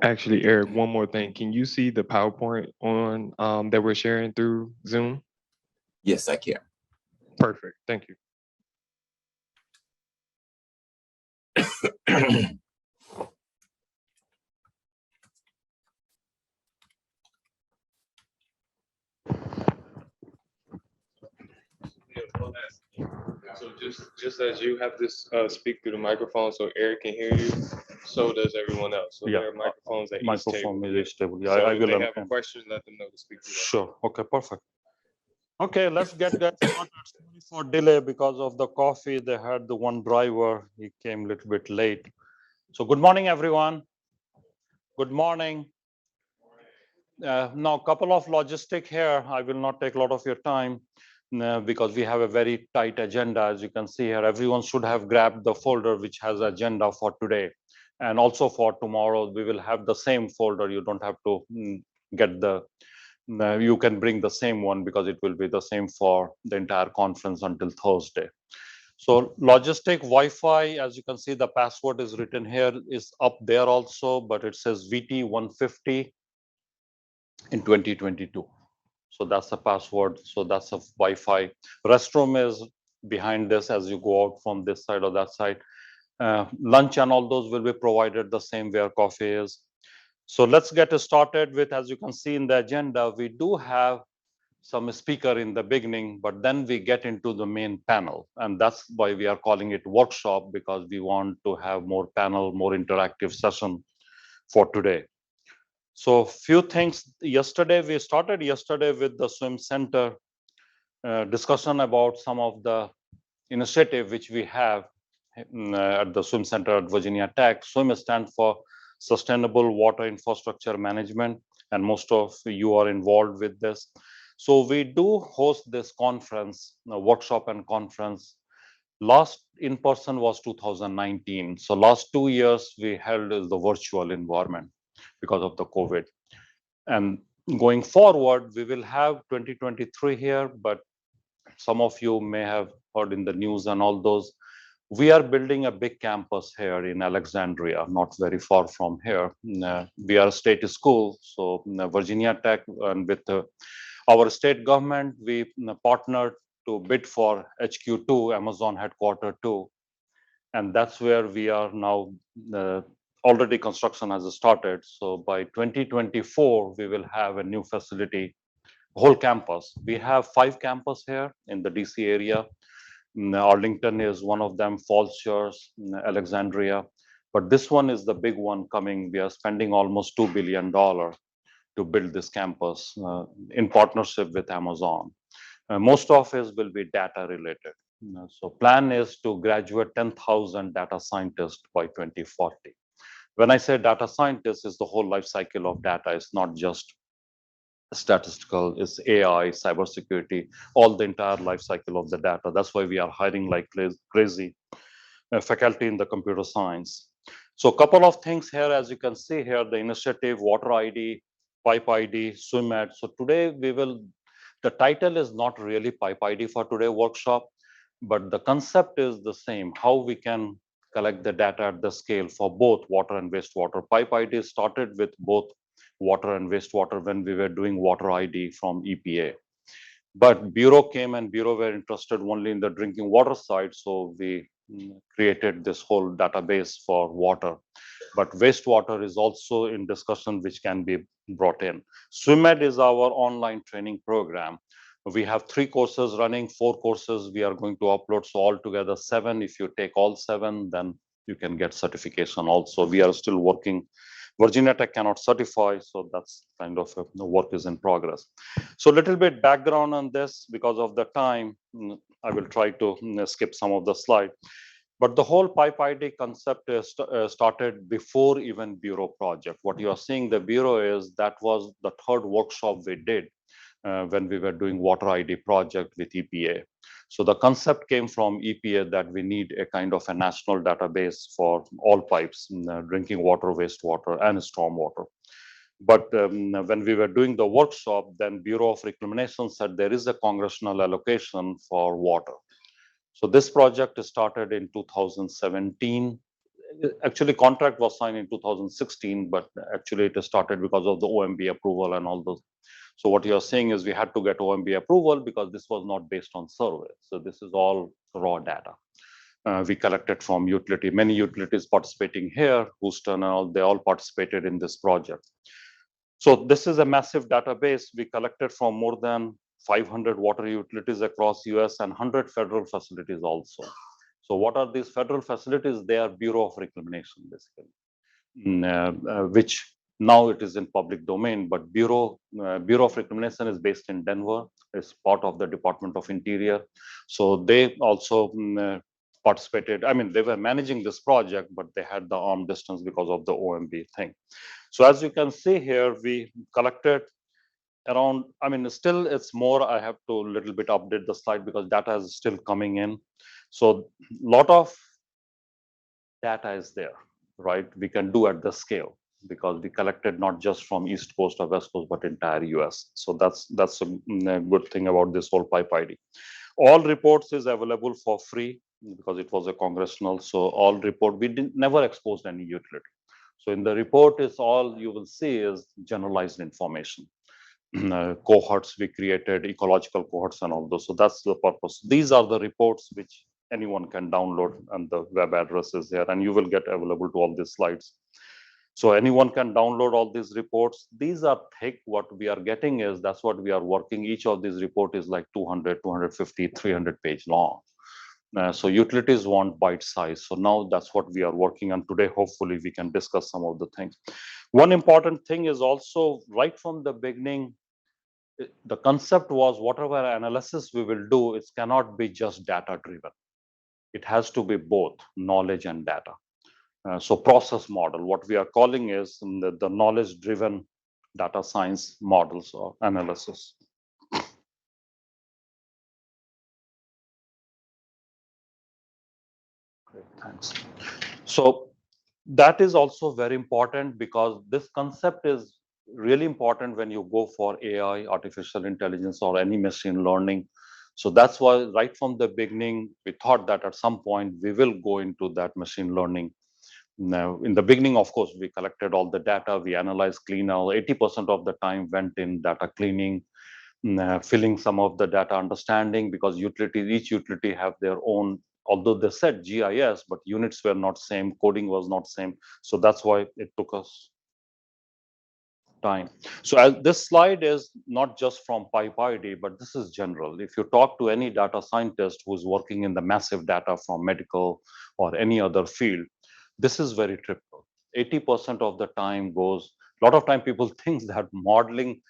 Actually, Eric, one more thing. Can you see the PowerPoint on that we're sharing through Zoom? Yes, I can. Perfect. Thank you. So just as you have this speak through the microphone so Eric can hear you, so does everyone else. So there are microphones at each Microphone table. is stable. Yeah, So I if will. they have a question, let them know to speak through that. Sure. Okay, perfect. Okay, let's get started. Sorry for delay because of the coffee. They had the one driver. He came a little bit late. So good morning, everyone. Good morning. Now, a couple of logistic here. I will not take a lot of your time because we have a very tight agenda. As you can see here, everyone should have grabbed the folder which has agenda for today. And also for tomorrow, we will have the same folder. You don't have to get the, you can bring the same one because it will be the same for the entire conference until Thursday. So logistic Wi-Fi, as you can see, the password is written here, is up there also, but it says VT150 in 2022. So that's the password. So that's a Wi-Fi. Restroom is behind this as you go out from this side or that side. Lunch and all those will be provided the same where coffee is. So let's get started with, as you can see in the agenda, we do have some speaker in the beginning, but then we get into the main panel. And that's why we are calling it workshop, because we want to have more panel, more interactive session for today. So few things. Yesterday, we started yesterday with the swim center discussion about some of the initiative which we have at the swim center at Virginia Tech. SWIM stands for Sustainable Water Infrastructure Management, and most of you are involved with this. So we do host this conference, workshop and conference. Last in person was 2019. So last 2 years we held in the virtual environment because of the COVID. And going forward, we will have 2023 here, but some of you may have heard in the news and all those. We are building a big campus here in Alexandria, not very far from here. We are a state school, so Virginia Tech, and with our state government, we partnered to bid for HQ2, Amazon headquarter 2. And that's where we are now. Already construction has started. So by 2024, we will have a new facility, whole campus. We have 5 campus here in the DC area. Arlington is one of them, Falls Church, Alexandria. But this one is the big one coming. We are spending almost $2 billion to build this campus in partnership with Amazon. Most of it will be data related. So plan is to graduate 10,000 data scientists by 2040. When I say data scientists, it's the whole life cycle of data. It's not just statistical, it's AI, cybersecurity, all the entire life cycle of the data. That's why we are hiring like crazy faculty in the computer science. So a couple of things here, as you can see here, the initiative, Water ID, Pipe ID, SwimEd. So today the title is not really Pipe ID for today workshop, but the concept is the same, how we can collect the data at the scale for both water and wastewater. Pipe ID started with both water and wastewater when we were doing water ID from EPA. But Bureau came and Bureau were interested only in the drinking water side. So we created this whole database for water. But wastewater is also in discussion, which can be brought in. SwimEd is our online training program. We have 3 courses running, 4 courses we are going to upload. So altogether 7. If you take all 7, then you can get certification also. We are still working Virginia Tech cannot certify, so that's kind of work is in progress. So a little bit background on this because of the time. I will try to skip some of the slide. But the whole pipe ID concept is started before even Bureau project. What you are seeing the Bureau is that was the third workshop we did when we were doing water ID project with EPA. So the concept came from EPA that we need a kind of a national database for all pipes, drinking water, wastewater, and stormwater. But when we were doing the workshop, then Bureau of Reclamation said there is a congressional allocation for water. So this project started in 2017. Actually, contract was signed in 2016, but actually it started because of the OMB approval and all those. So what you're saying is we had to get OMB approval because this was not based on survey. So this is all raw data. We collected from utility, many utilities participating here, Houston and all, they all participated in this project. So this is a massive database. We collected from more than 500 water utilities across US and 100 federal facilities also. So what are these federal facilities? They are Bureau of Reclamation, basically, which now it is in public domain, but Bureau of Reclamation is based in Denver. It's part of the Department of Interior. So they also participated. I mean, they were managing this project, but they had the arm distance because of the OMB thing. So as you can see here, we collected around, I mean, still it's more, I have to a little bit update the slide because data is still coming in. So a lot of data is there, right? We can do at the scale because we collected not just from East Coast or West Coast, but entire US. So that's a good thing about this whole pipe ID. All reports is available for free because it was a congressional. So all report, we never exposed any utility. So in the report is all you will see is generalized information. Cohorts we created, ecological cohorts and all those. So that's the purpose. These are the reports which anyone can download, and the web address is there, and you will get available to all these slides. So anyone can download all these reports. These are thick. What we are getting is that's what we are working. Each of these report is like 200, 250, 300 page long. So utilities want bite size. So now that's what we are working on today. Hopefully we can discuss some of the things. One important thing is also right from the beginning, the concept was whatever analysis we will do, it cannot be just data driven. It has to be both knowledge and data. So process model, what we are calling is the knowledge driven data science models or analysis. Great, thanks. So that is also very important because this concept is really important when you go for AI, artificial intelligence, or any machine learning. So that's why right from the beginning, we thought that at some point we will go into that machine learning. Now, in the beginning, of course, we collected all the data, we analyzed, clean out. 80% of the time went in data cleaning, filling some of the data understanding, because each utility have their own, although they said GIS, but units were not same, coding was not same. So that's why it took us time. So as this slide is not just from pipe ID, but this is general. If you talk to any data scientist who's working in the massive data from medical or any other field, this is very typical. 80% of the time goes, a lot of time people think that modeling,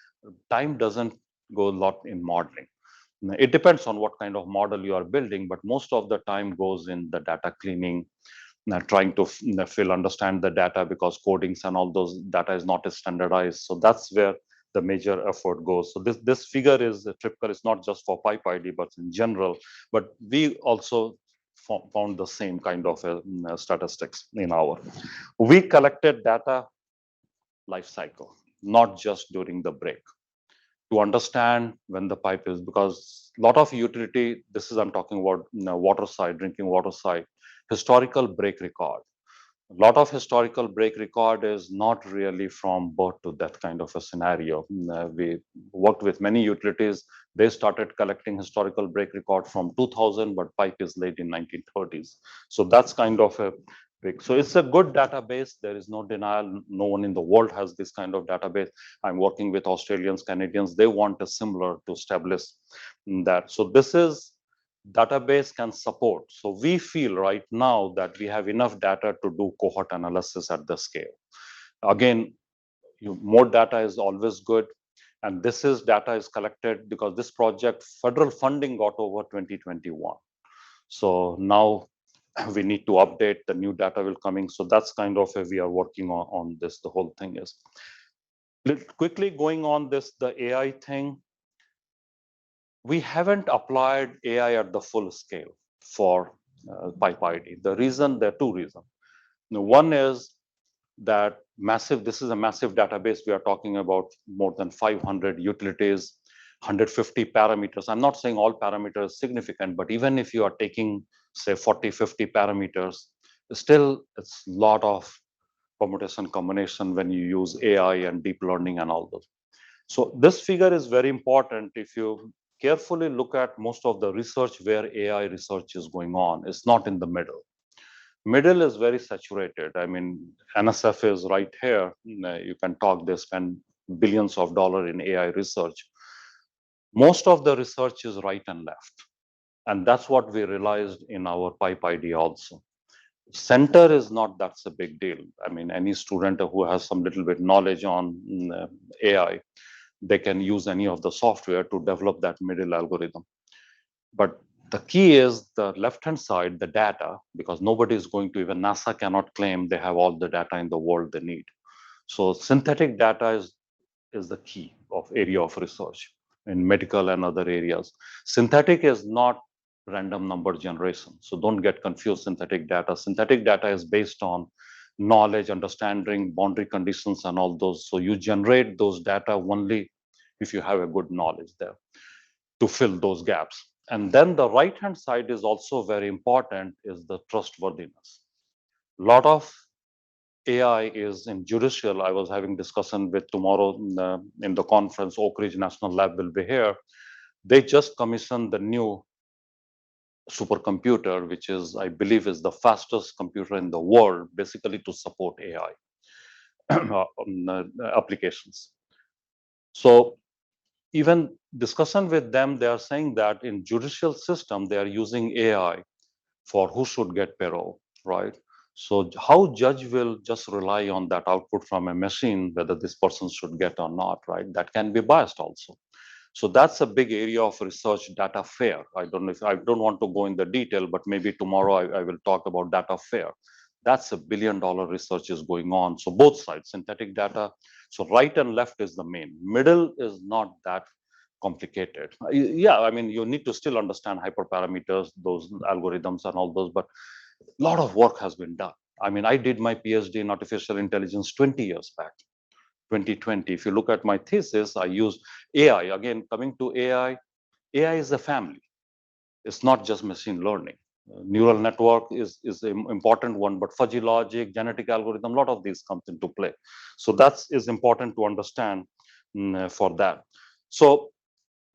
time doesn't go a lot in modeling. It depends on what kind of model you are building, but most of the time goes in the data cleaning, trying to understand the data, because codings and all those data is not standardized. So that's where the major effort goes. So this figure is typical. It's not just for pipe ID, but in general. But we also found the same kind of statistics in our. We collected data life cycle, not just during the break, to understand when the pipe is, because a lot of utility, this is I'm talking about water side, drinking water side, historical break record. A lot of historical break record is not really from birth to that kind of a scenario. We worked with many utilities. They started collecting historical break record from 2000, but pipe is late in 1930s. So that's kind of a big, so it's a good database. There is no denial. No one in the world has this kind of database. I'm working with Australians, Canadians. They want a similar to establish that. So this is database can support. So we feel right now that we have enough data to do cohort analysis at the scale. Again, more data is always good. And this is data is collected because this project, federal funding got over 2021. So now we need to update, the new data will coming. So that's kind of we are working on this, the whole thing is. Quickly going on this, the AI thing, we haven't applied AI at the full scale for PipeID. The reason, there are two reasons. One is that this is a massive database. We are talking about more than 500 utilities, 150 parameters. I'm not saying all parameters significant, but even if you are taking, say, 40, 50 parameters, still it's a lot of permutation combination when you use AI and deep learning and all those. So this figure is very important. If you carefully look at most of the research where AI research is going on, it's not in the middle. Middle is very saturated. I mean, NSF is right here. You can talk, they spend billions of dollars in AI research. Most of the research is right and left. And that's what we realized in our PipeID also. Center is not, that's a big deal. I mean, any student who has some little bit knowledge on AI, they can use any of the software to develop that middle algorithm. But the key is the left-hand side, the data, because nobody is going to, even NASA cannot claim they have all the data in the world they need. So synthetic data is the key of area of research in medical and other areas. Synthetic is not random number generation. So don't get confused, synthetic data. Synthetic data is based on knowledge, understanding, boundary conditions, and all those. So you generate those data only if you have a good knowledge there to fill those gaps. And then the right-hand side is also very important, is the trustworthiness. A lot of AI is in judicial. I was having discussion with tomorrow in the conference, Oak Ridge National Lab will be here. They just commissioned the new supercomputer, which is, I believe, is the fastest computer in the world, basically to support AI applications. So even discussion with them, they are saying that in judicial system, they are using AI for who should get parole, right? So how judge will just rely on that output from a machine, whether this person should get or not, right? That can be biased also. So that's a big area of research, data fair. I don't know if, I don't want to go in the detail, but maybe tomorrow I will talk about data fair. That's $1 billion research is going on. So both sides, synthetic data. So right and left is the main. Middle is not that complicated. Yeah, I mean, you need to still understand hyperparameters, those algorithms and all those, but a lot of work has been done. I mean, I did my PhD in artificial intelligence 20 years back. 2020. If you look at my thesis, I used AI. Again, coming to AI, AI is a family. It's not just machine learning. Neural network is an important one, but fuzzy logic, genetic algorithm, a lot of these comes into play. So that is important to understand for that. So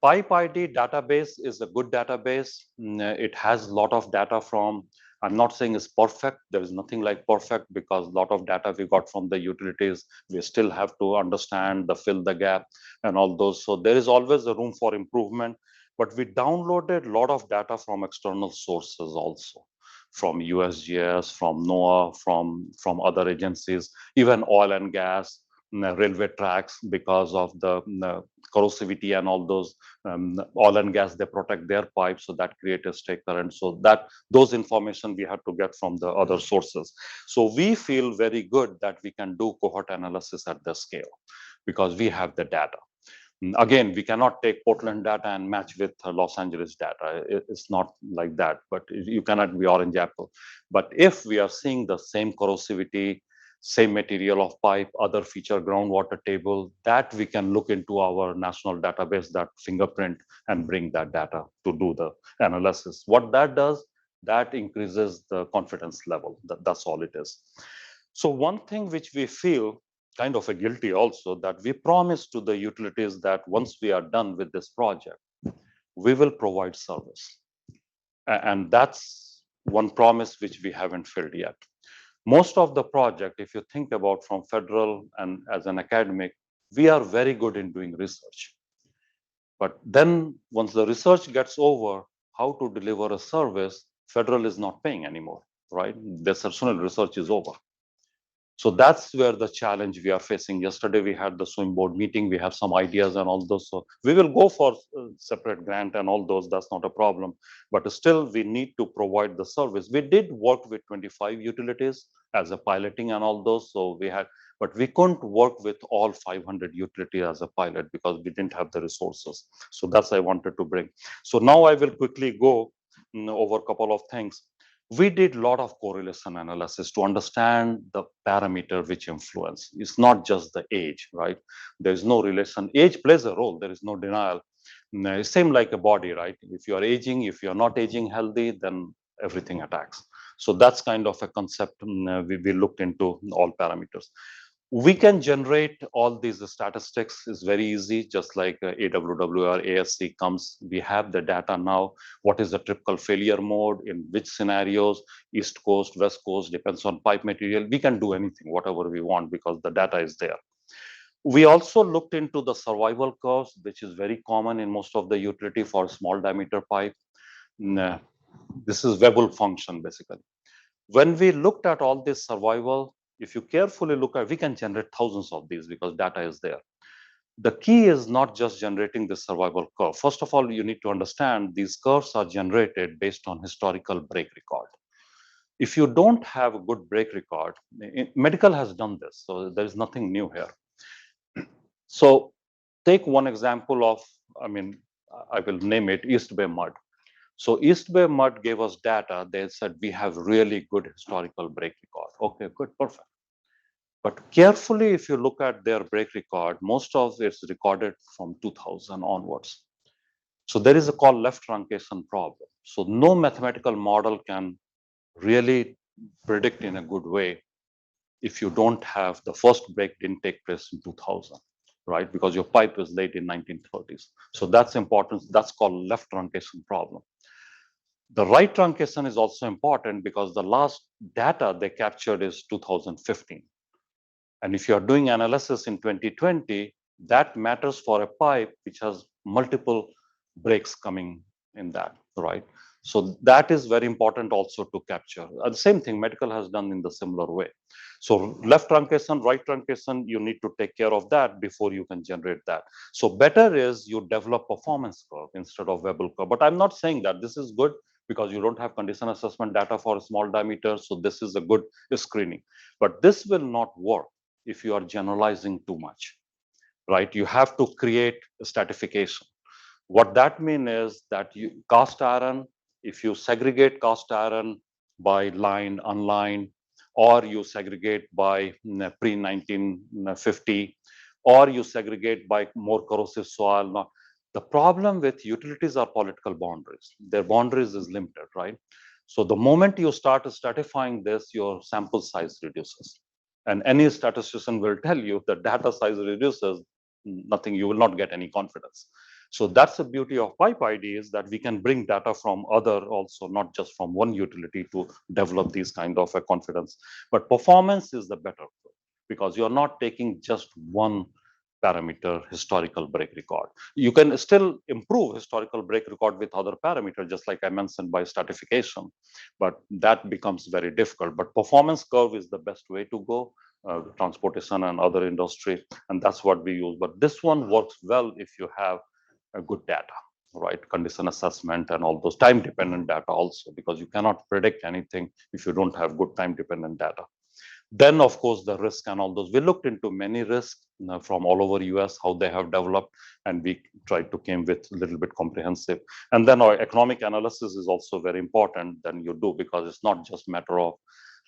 PipeID database is a good database. It has a lot of data from, I'm not saying it's perfect. There is nothing like perfect because a lot of data we got from the utilities, we still have to understand the fill the gap and all those. So there is always a room for improvement, but we downloaded a lot of data from external sources also, from USGS, from NOAA, from other agencies, even oil and gas, railway tracks, because of the corrosivity and all those oil and gas, they protect their pipes, so that creates a stake current. So that those information we have to get from the other sources. So we feel very good that we can do cohort analysis at the scale because we have the data. Again, we cannot take Portland data and match with Los Angeles data. It's not like that, but you cannot be orange apple. But if we are seeing the same corrosivity, same material of pipe, other feature groundwater table, that we can look into our national database, that fingerprint, and bring that data to do the analysis. What that does, that increases the confidence level. That's all it is. So one thing which we feel kind of a guilty also, that we promised to the utilities that once we are done with this project, we will provide service. And that's one promise which we haven't filled yet. Most of the project, if you think about from federal and as an academic, we are very good in doing research. But then once the research gets over, how to deliver a service, federal is not paying anymore, right? The personal research is over. So that's where the challenge we are facing. Yesterday, we had the swim board meeting. We have some ideas and all those. So we will go for separate grant and all those. That's not a problem. But still, we need to provide the service. We did work with 25 utilities as a piloting and all those. So we had, but we couldn't work with all 500 utilities as a pilot because we didn't have the resources. So that's I wanted to bring. So now I will quickly go over a couple of things. We did a lot of correlation analysis to understand the parameter which influence. It's not just the age, right? There's no relation. Age plays a role. There is no denial. Same like a body, right? If you are aging, if you are not aging healthy, then everything attacks. So that's kind of a concept we looked into all parameters. We can generate all these statistics. Is very easy, just like AWW or ASC comes. We have the data now. What is the typical failure mode in which scenarios? East Coast, West Coast, depends on pipe material. We can do anything, whatever we want, because the data is there. We also looked into the survival curves, which is very common in most of the utility for small diameter pipe. This is Weibull function, basically. When we looked at all this survival, if you carefully look at, we can generate thousands of these because data is there. The key is not just generating the survival curve. First of all, you need to understand these curves are generated based on historical break record. If you don't have a good break record, medical has done this, so there is nothing new here. So take one example of, I will name it East Bay mud. So East Bay mud gave us data. They said we have really good historical break record. Okay, good, perfect. But carefully, if you look at their break record, most of it's recorded from 2000 onwards. So there is a called left truncation problem. So no mathematical model can really predict in a good way if you don't have the first break didn't take place in 2000, right? Because your pipe is late in 1930s. So that's important. That's called left truncation problem. The right truncation is also important because the last data they captured is 2015. And if you are doing analysis in 2020, that matters for a pipe which has multiple breaks coming in that, right? So that is very important also to capture. The same thing medical has done in the similar way. So left truncation, right truncation, you need to take care of that before you can generate that. So better is you develop performance curve instead of Weibull curve. But I'm not saying that this is good because you don't have condition assessment data for a small diameter. So this is a good screening. But this will not work if you are generalizing too much, right? You have to create a stratification. What that means is that you cast iron, if you segregate cast iron by line, unlined, or you segregate by pre-1950, or you segregate by more corrosive soil. Now, the problem with utilities are political boundaries. Their boundaries is limited, right? So the moment you start stratifying this, your sample size reduces. And any statistician will tell you that data size reduces, nothing, you will not get any confidence. So that's the beauty of Pipe ID is that we can bring data from other also, not just from one utility to develop these kind of a confidence. But performance is the better because you're not taking just one parameter historical break record. You can still improve historical break record with other parameters, just like I mentioned by stratification, but that becomes very difficult. But performance curve is the best way to go, transportation and other industry, and that's what we use. But this one works well if you have a good data, right? Condition assessment and all those time dependent data also, because you cannot predict anything if you don't have good time dependent data. Then, of course, the risk and all those. We looked into many risks from all over US, how they have developed, and we tried to came with a little bit comprehensive. And then our economic analysis is also very important than you do, because it's not just matter of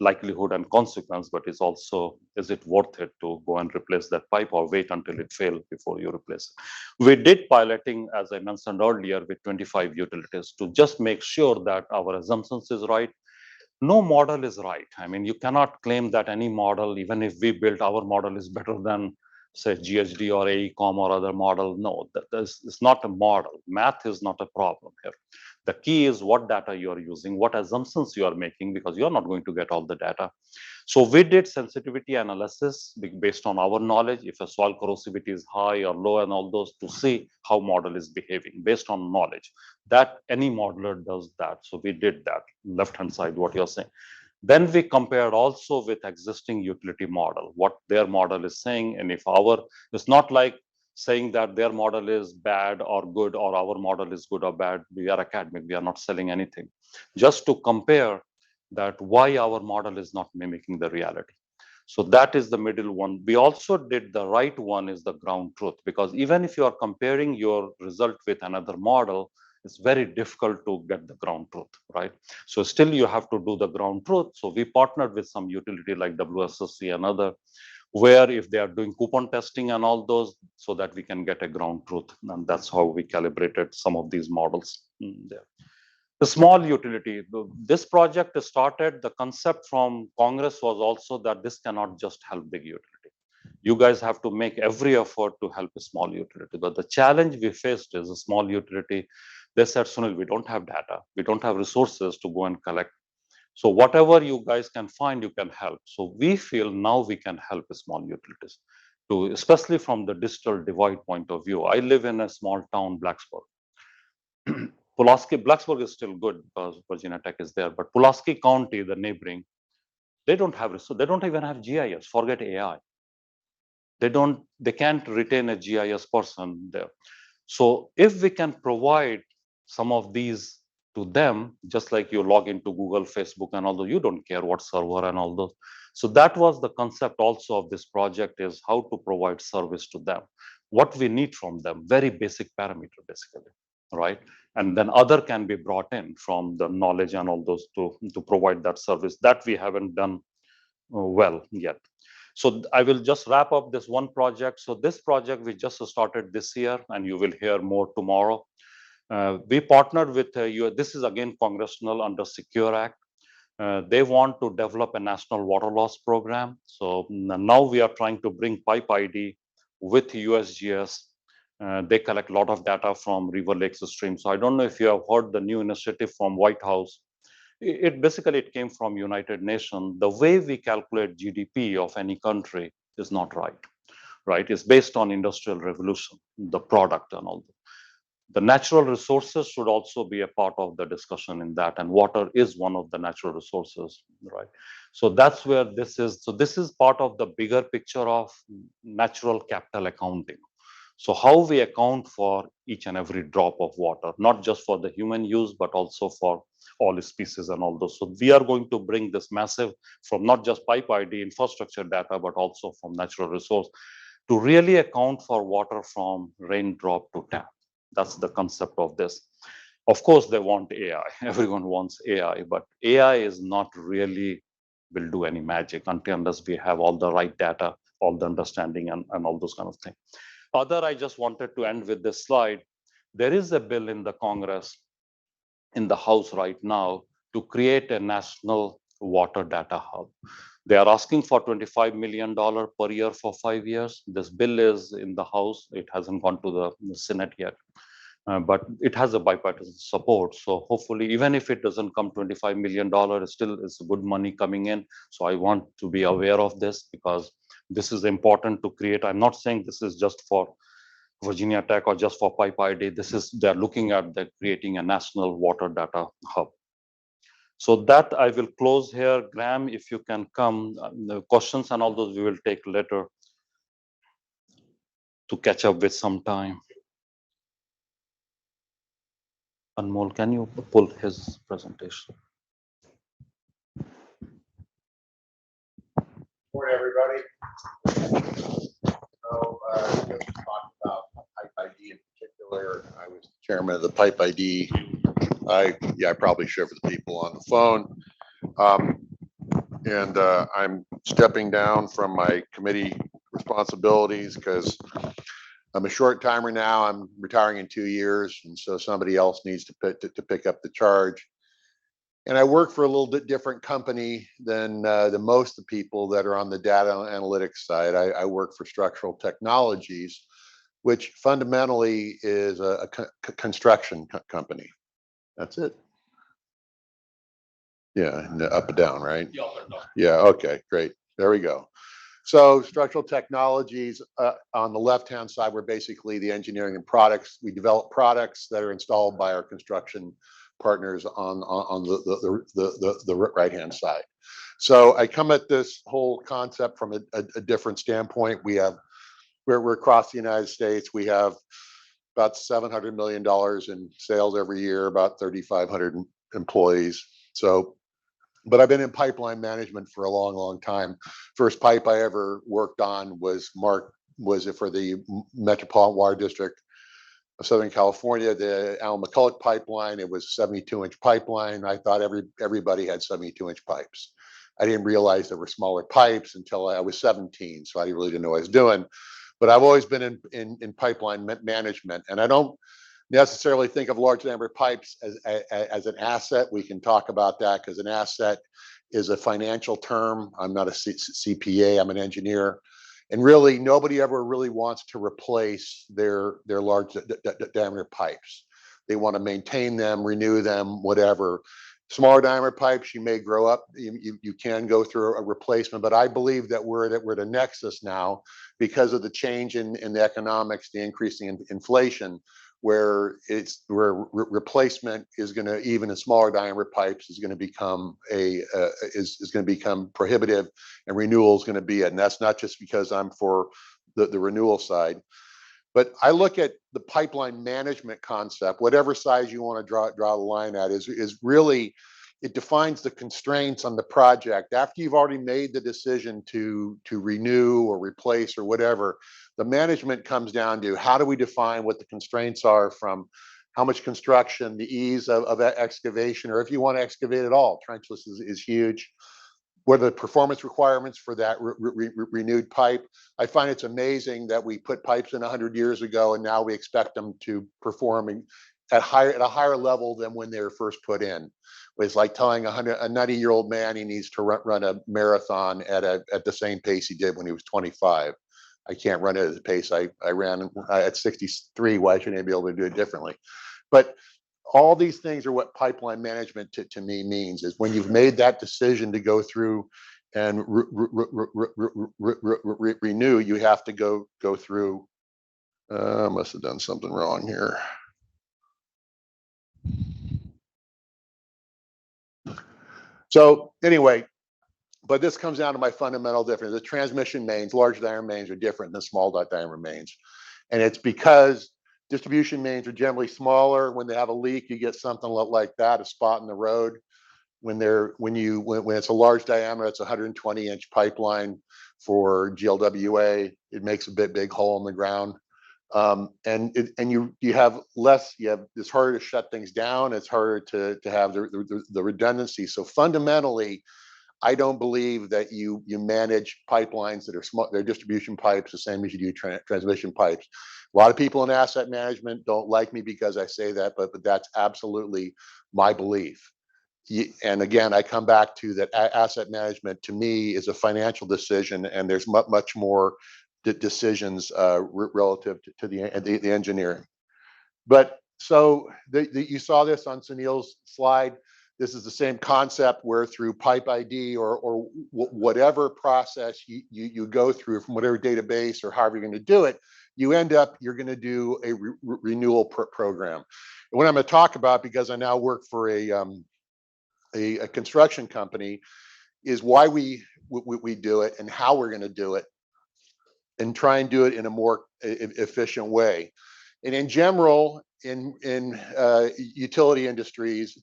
likelihood and consequence, but it's also, is it worth it to go and replace that pipe or wait until it fails before you replace it? We did piloting, as I mentioned earlier, with 25 utilities to just make sure that our assumptions is right. No model is right. I mean, you cannot claim that any model, even if we built our model, is better than, say, GHD or AECOM or other model. No, it's not a model. Math is not a problem here. The key is what data you are using, what assumptions you are making, because you are not going to get all the data. So we did sensitivity analysis based on our knowledge, if a soil corrosivity is high or low and all those, to see how model is behaving based on knowledge. That any modeler does that. So we did that, left-hand side, what you're saying. Then we compared also with existing utility model, what their model is saying. And if it's not like saying that their model is bad or good or our model is good or bad. We are academic, we are not selling anything. Just to compare that why our model is not mimicking the reality. So that is the middle one. We also did the right one is the ground truth, because even if you are comparing your result with another model, it's very difficult to get the ground truth, right? So still you have to do the ground truth. So we partnered with some utility like WSSC and other, where if they are doing coupon testing and all those, so that we can get a ground truth. And that's how we calibrated some of these models there. The small utility, this project started, the concept from Congress was also that this cannot just help big utility. You guys have to make every effort to help a small utility. But the challenge we faced is a small utility. They said, Sunil, we don't have data. We don't have resources to go and collect. So whatever you guys can find, you can help. So we feel now we can help small utilities, to, especially from the digital divide point of view. I live in a small town, Blacksburg. Pulaski, Blacksburg is still good because Virginia Tech is there, but Pulaski County, the neighboring, they don't have, so they don't even have GIS, forget AI. They can't retain a GIS person there. So if we can provide some of these to them, just like you log into Google, Facebook, and although you don't care what server and all those. So that was the concept also of this project, is how to provide service to them. What we need from them, very basic parameter, basically, right? And then other can be brought in from the knowledge and all those to provide that service that we haven't done well yet. So I will just wrap up this one project. So this project we just started this year, and you will hear more tomorrow. We partnered with this is again congressional under Secure Act. They want to develop a national water loss program. So now we are trying to bring Pipe ID with USGS. They collect a lot of data from River Lakes stream. So I don't know if you have heard the new initiative from White House. It came from United Nations. The way we calculate GDP of any country is not right, right? It's based on industrial revolution, the product and all that. The natural resources should also be a part of the discussion in that, and water is one of the natural resources, right? So that's where this is. So this is part of the bigger picture of natural capital accounting. So how we account for each and every drop of water, not just for the human use, but also for all species and all those. So we are going to bring this massive from not just Pipe ID infrastructure data, but also from natural resource to really account for water from raindrop to tap. That's the concept of this. Of course, they want AI. Everyone wants AI, but AI is not really will do any magic unless we have all the right data, all the understanding, and all those kind of things. I just wanted to end with this slide. There is a bill in the Congress, in the House right now, to create a national water data hub. They are asking for $25 million per year for 5 years. This bill is in the House. It hasn't gone to the Senate yet, but it has a bipartisan support. So hopefully, even if it doesn't come $25 million, still is good money coming in. So I want to be aware of this, because this is important to create. I'm not saying this is just for Virginia Tech or just for Pipe ID. They're looking at creating a national water data hub. So that I will close here. Graham, if you can come, the questions and all those we will take later to catch up with some time. Anmol, can you pull his presentation? Morning, everybody. So, just talk about Pipe ID in particular. I was chairman of the Pipe ID. I probably should for the people on the phone. I'm stepping down from my committee responsibilities because I'm a short timer now. I'm retiring in 2 years, and so somebody else needs to pick up the charge. And I work for a little bit different company than the most of the people that are on the data analytics side. I work for Structural Technologies, which fundamentally is a construction company. That's it. Yeah, up and down, right? Yeah, up and down. Yeah, okay, great. There we go. So Structural Technologies, on the left-hand side, we're basically the engineering and products. We develop products that are installed by our construction partners on the right-hand side. So I come at this whole concept from a different standpoint. We're across the United States. We have about $700 million in sales every year, about 3,500 employees. So, but I've been in pipeline management for a long time. First pipe I ever worked on was for the Metropolitan Water District of Southern California, the Allen McCulloch pipeline. It was 72-inch pipeline. I thought everybody had 72-inch pipes. I didn't realize there were smaller pipes until I was 17, so I really didn't know what I was doing. But I've always been in pipeline management, and I don't necessarily think of large diameter pipes as an asset. We can talk about that because an asset is a financial term. I'm not a CPA, I'm an engineer. And really, nobody ever really wants to replace their large diameter pipes. They want to maintain them, renew them, whatever. Smaller diameter pipes, you may grow up, you can go through a replacement, but I believe that we're at a nexus now because of the change in the economics, the increasing inflation, where replacement is going to, even in smaller diameter pipes, is going to become is going to become prohibitive, and renewal is going to be it. And that's not just because I'm for the renewal side. But I look at the pipeline management concept, whatever size you want to draw the line at, is really, it defines the constraints on the project. After you've already made the decision to renew or replace or whatever, the management comes down to how do we define what the constraints are, from how much construction, the ease of excavation, or if you want to excavate at all, trenchless is huge. What are the performance requirements for that renewed pipe? I find it's amazing that we put pipes in 100 years ago, and now we expect them to perform at a higher level than when they were first put in. It's like telling a 90-year-old man he needs to run a marathon at the same pace he did when he was 25. I can't run it at the pace I ran at 63. Why shouldn't I be able to do it differently? But all these things are what pipeline management to me means, is when you've made that decision to go through and renew, you have to go through. I must have done something wrong here. So anyway, but this comes down to my fundamental difference. The transmission mains, large diameter mains, are different than small diameter mains. And it's because distribution mains are generally smaller. When they have a leak, you get something like that, a spot in the road. When it's a large diameter, it's a 120-inch pipeline for GLWA. It makes a big hole in the ground. And you have it's harder to shut things down. It's harder to have the redundancy. So fundamentally, I don't believe that you manage pipelines that are small, they're distribution pipes, the same as you do transmission pipes. A lot of people in asset management don't like me because I say that, but that's absolutely my belief. And again, I come back to that asset management to me is a financial decision, and there's much more decisions relative to the engineering. But so you saw this on Sunil's slide. This is the same concept where through Pipe ID or whatever process you go through, from whatever database or however you're going to do it, you're going to do a renewal program. And what I'm going to talk about, because I now work for a construction company, is why we do it and how we're going to do it, and try and do it in a more efficient way. And in general, in utility industries,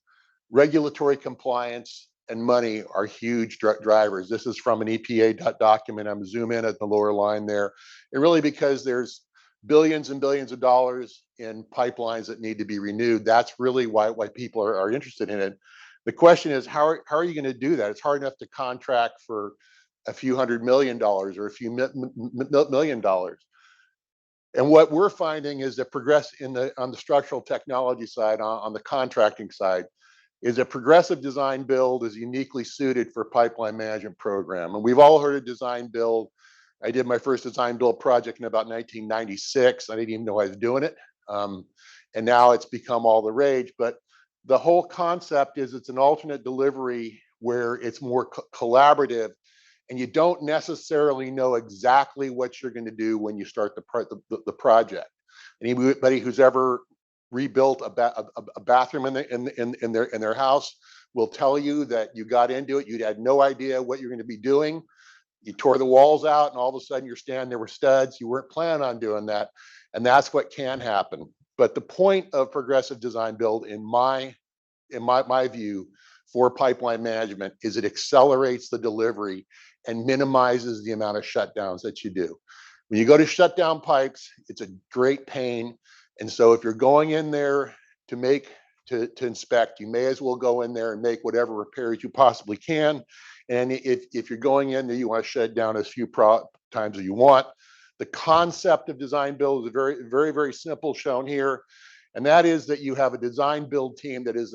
regulatory compliance and money are huge drivers. This is from an EPA document. I'm zoom in at the lower line there. And really, because there's billions and billions of dollars in pipelines that need to be renewed, that's really why people are interested in it. The question is, how are you going to do that? It's hard enough to contract for a few $100 million or a few $1 million. And what we're finding is that on the structural technology side, on the contracting side, is a progressive design build is uniquely suited for pipeline management program. And we've all heard of design build. I did my first design build project in about 1996. I didn't even know I was doing it. And now it's become all the rage. But the whole concept is it's an alternate delivery where it's more collaborative, and you don't necessarily know exactly what you're going to do when you start the project. Anybody who's ever rebuilt a bathroom in their house will tell you that you got into it, you had no idea what you're going to be doing. You tore the walls out, and all of a sudden you're standing there with studs. You weren't planning on doing that, and that's what can happen. But the point of progressive design build, in my view, for pipeline management is it accelerates the delivery and minimizes the amount of shutdowns that you do. When you go to shut down pipes, it's a great pain. And so if you're going in there to inspect, you may as well go in there and make whatever repairs you possibly can. And if you're going in there, you want to shut down as few times as you want. The concept of design build is very, very, very simple, shown here. And that is that you have a design build team that is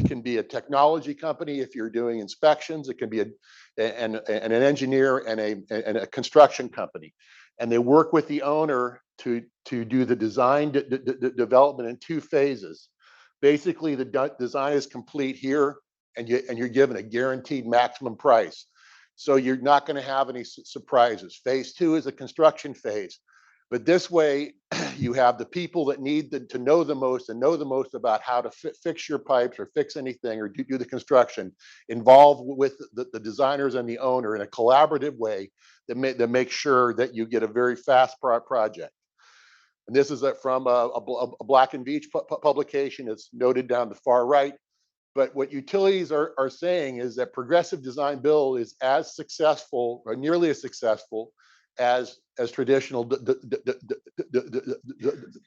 can be a technology company if you're doing inspections. It can be an engineer and a construction company, and they work with the owner to do the design development in 2 phases. Basically, the design is complete here, and you're given a guaranteed maximum price. So you're not going to have any surprises. Phase 2 is a construction phase. But this way, you have the people that need to know the most and know the most about how to fix your pipes or fix anything or do the construction, involved with the designers and the owner in a collaborative way that makes sure that you get a very fast project. And this is from a Black and Veatch publication. It's noted down the far right. But what utilities are saying is that progressive design build is as successful or nearly as successful as traditional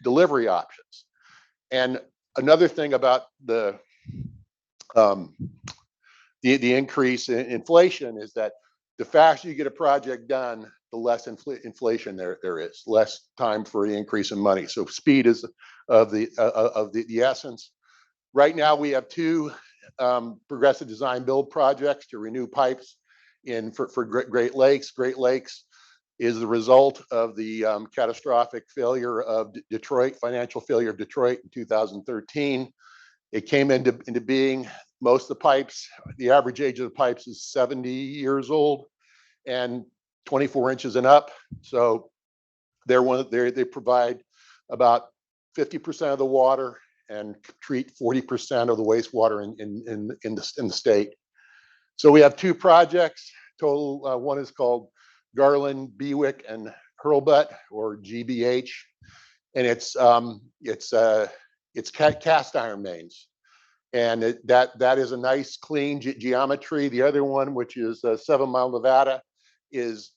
delivery options. And another thing about the increase in inflation is that the faster you get a project done, the less inflation there is, less time for the increase in money. So speed is of the essence. Right now, we have 2 progressive design build projects to renew pipes for Great Lakes. Great Lakes is the result of the catastrophic failure of Detroit, financial failure of Detroit in 2013. It came into being. Most of the pipes, the average age of the pipes is 70 years old and 24 inches and up. So they provide about 50% of the water and treat 40% of the wastewater in the state. So we have 2 projects total. One is called Garland, Bewick, and Hurlbut, or GBH, and it's cast iron mains, and that is a nice clean geometry. The other one, which is 7 Mile, Nevada, is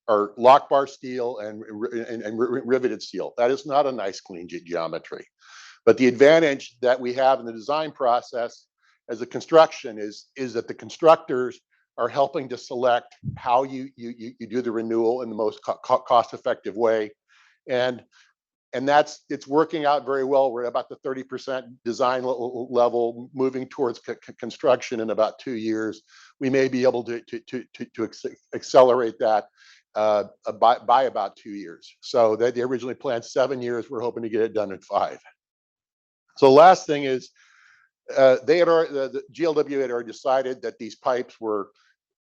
our lock bar steel and riveted steel. That is not a nice clean geometry, but the advantage that we have in the design process as a construction is that the constructors are helping to select how you do the renewal in the most cost-effective way, and it's working out very well. We're at about the 30% design level, moving towards construction in about 2 years. We may be able to accelerate that by about 2 years. So they originally planned 7 years. We're hoping to get it done in 5. So the last thing is, the GLW had already decided that these pipes were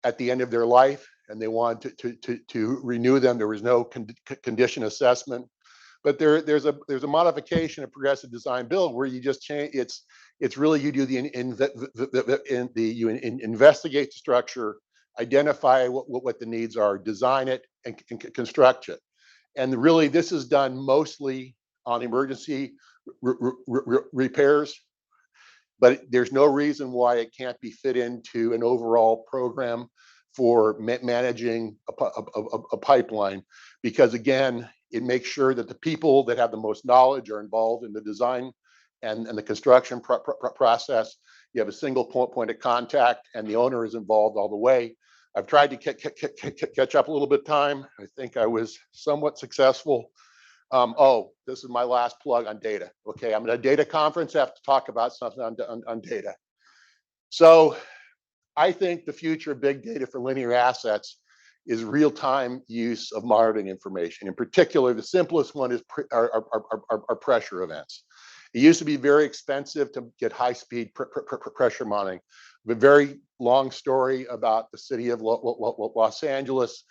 at the end of their life, and they wanted to renew them. There was no condition assessment, but there's a modification of progressive design build where you just change. It's really, you do you investigate the structure, identify what the needs are, design it, and construct it. And really, this is done mostly on emergency repairs, but there's no reason why it can't be fit into an overall program for managing a pipeline, because again, it makes sure that the people that have the most knowledge are involved in the design and the construction process. You have a single point of contact, and the owner is involved all the way. I've tried to catch up a little bit of time. I think I was somewhat successful. This is my last plug on data. Okay, I'm at a data conference. I have to talk about something on data. So I think the future of big data for linear assets is real-time use of monitoring information. In particular, the simplest one is are pressure events. It used to be very expensive to get high-speed pressure monitoring. A very long story about the city of Los Angeles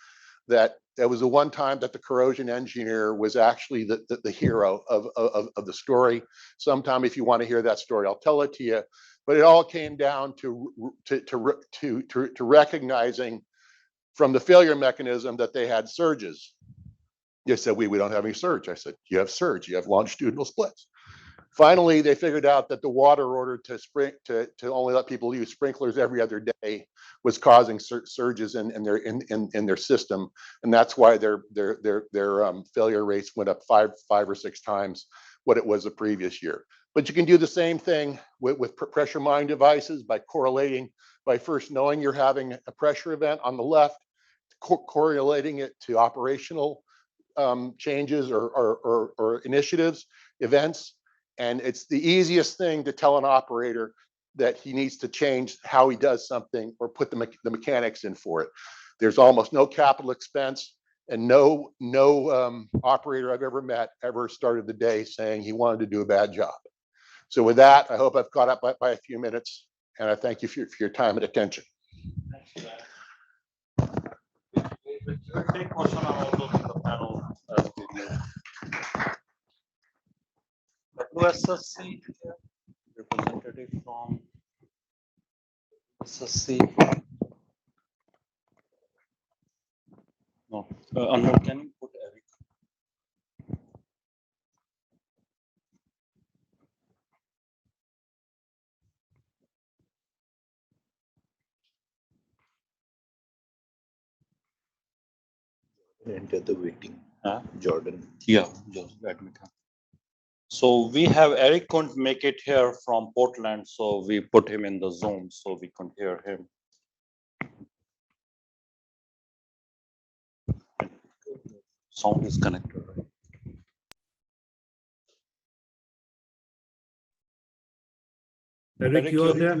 that it was the one time that the corrosion engineer was actually the hero of the story. Sometime if you want to hear that story, I'll tell it to you. But it all came down to recognizing from the failure mechanism that they had surges. You said, we don't have any surge. I said, you have surge, you have longitudinal splits. Finally, they figured out that the water order to only let people use sprinklers every other day was causing surges in their system, and that's why their failure rates went up five or six times what it was the previous year. But you can do the same thing with pressure monitoring devices by correlating, by first knowing you're having a pressure event on the left, correlating it to operational changes or initiatives, events. And it's the easiest thing to tell an operator that he needs to change how he does something or put the mechanics in for it. There's almost no capital expense, and no operator I've ever met ever started the day saying he wanted to do a bad job. So with that, I hope I've caught up by a few minutes, and I thank you for your time and attention. Take question on all those in the panel as we do. WSSC, representative from SSC. No, Anand, can you put Eric? Enter the waiting. Jordan. Yeah, just let me come. So we have Eric couldn't make it here from Portland, so we put him in the Zoom so we can hear him. Sound is connected, right? Eric, you are there?